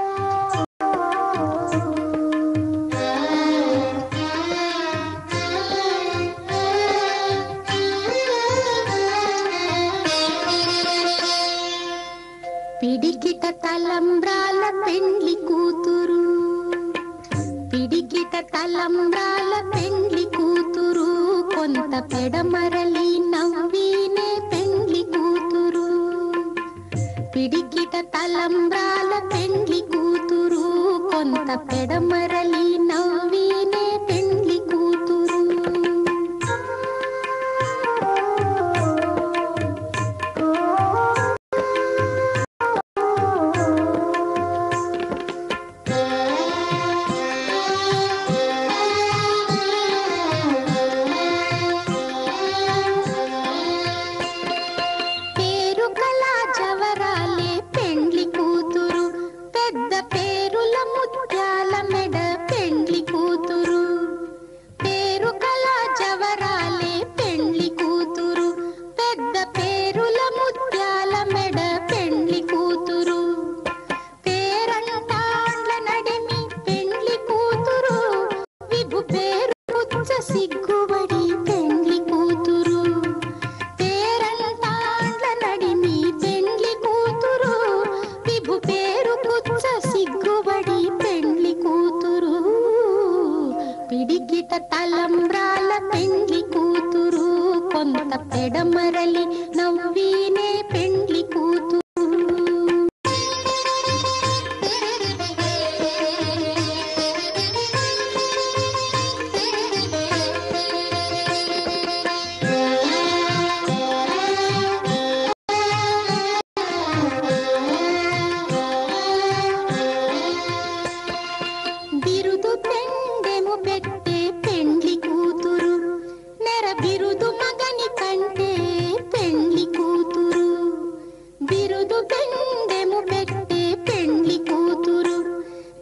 పిడికిట తలంబ్రాల పెండ్లి కూతురు, పిడికిట తలంబ్రాల పెండ్లి కూతురు, కొంత పెడమరలి నవ్వినే పెండ్లి కూతురు. పిడికిట తలంబ్రాల పెండ్లి కూతురు, కొంత పెడమరలి నవ్వినే పెండ్లి కూతురు. తలంబ్రాల పెండ్లి కూతురు, కొంత పెడమరలి నవ్వినే పెండ్లి కూతురు. బిరుదు పెండెము పెట్టే పెండ్లి కూతురు, నెర బిరుదు మగని కంటే పెండ్లి కూతురు. బిరుదు పెండెము పెట్టే పెండ్లి కూతురు,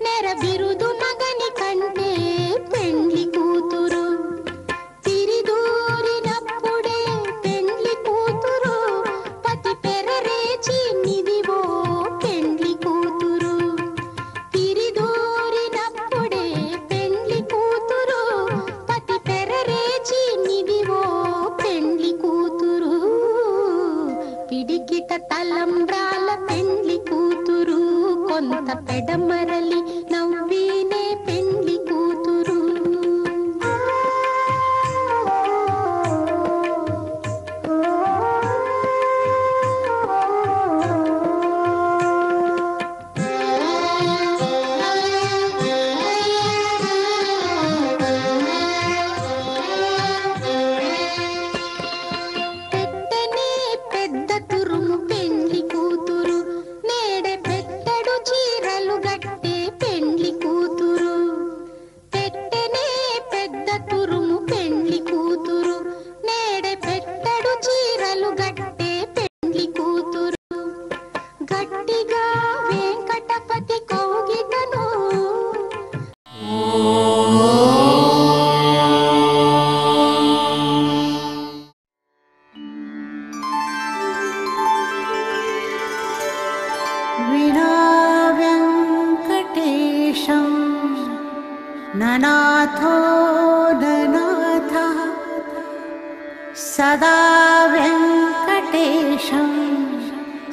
నెర బిరుదు మగని కంటే పెండ్లి కూతురు. తిరిదూరినప్పుడే పెండ్లి కూతురు, పతి పెరరేచి నిదివో పెండ్లి కూతురు. తిరిదూరినప్పుడే పెండ్లి కూతురు, పతి పెరరేచి నిదివో పెండ్లి కూతురు. పిడికిట తలంబ్రాల పెండ్లి కూతురు, కొంత పెడమరలి నవ్వినే ननाथो ननाथः सदा वेङ्कटेशं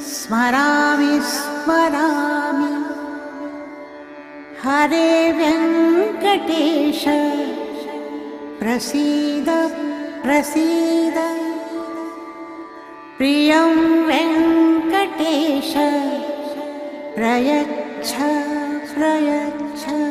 स्मरामि स्मरामि। हरे वेङ्कटेश प्रसीद प्रसीद। प्रियं वेङ्कटेश प्रयच्छ प्रयच्छ।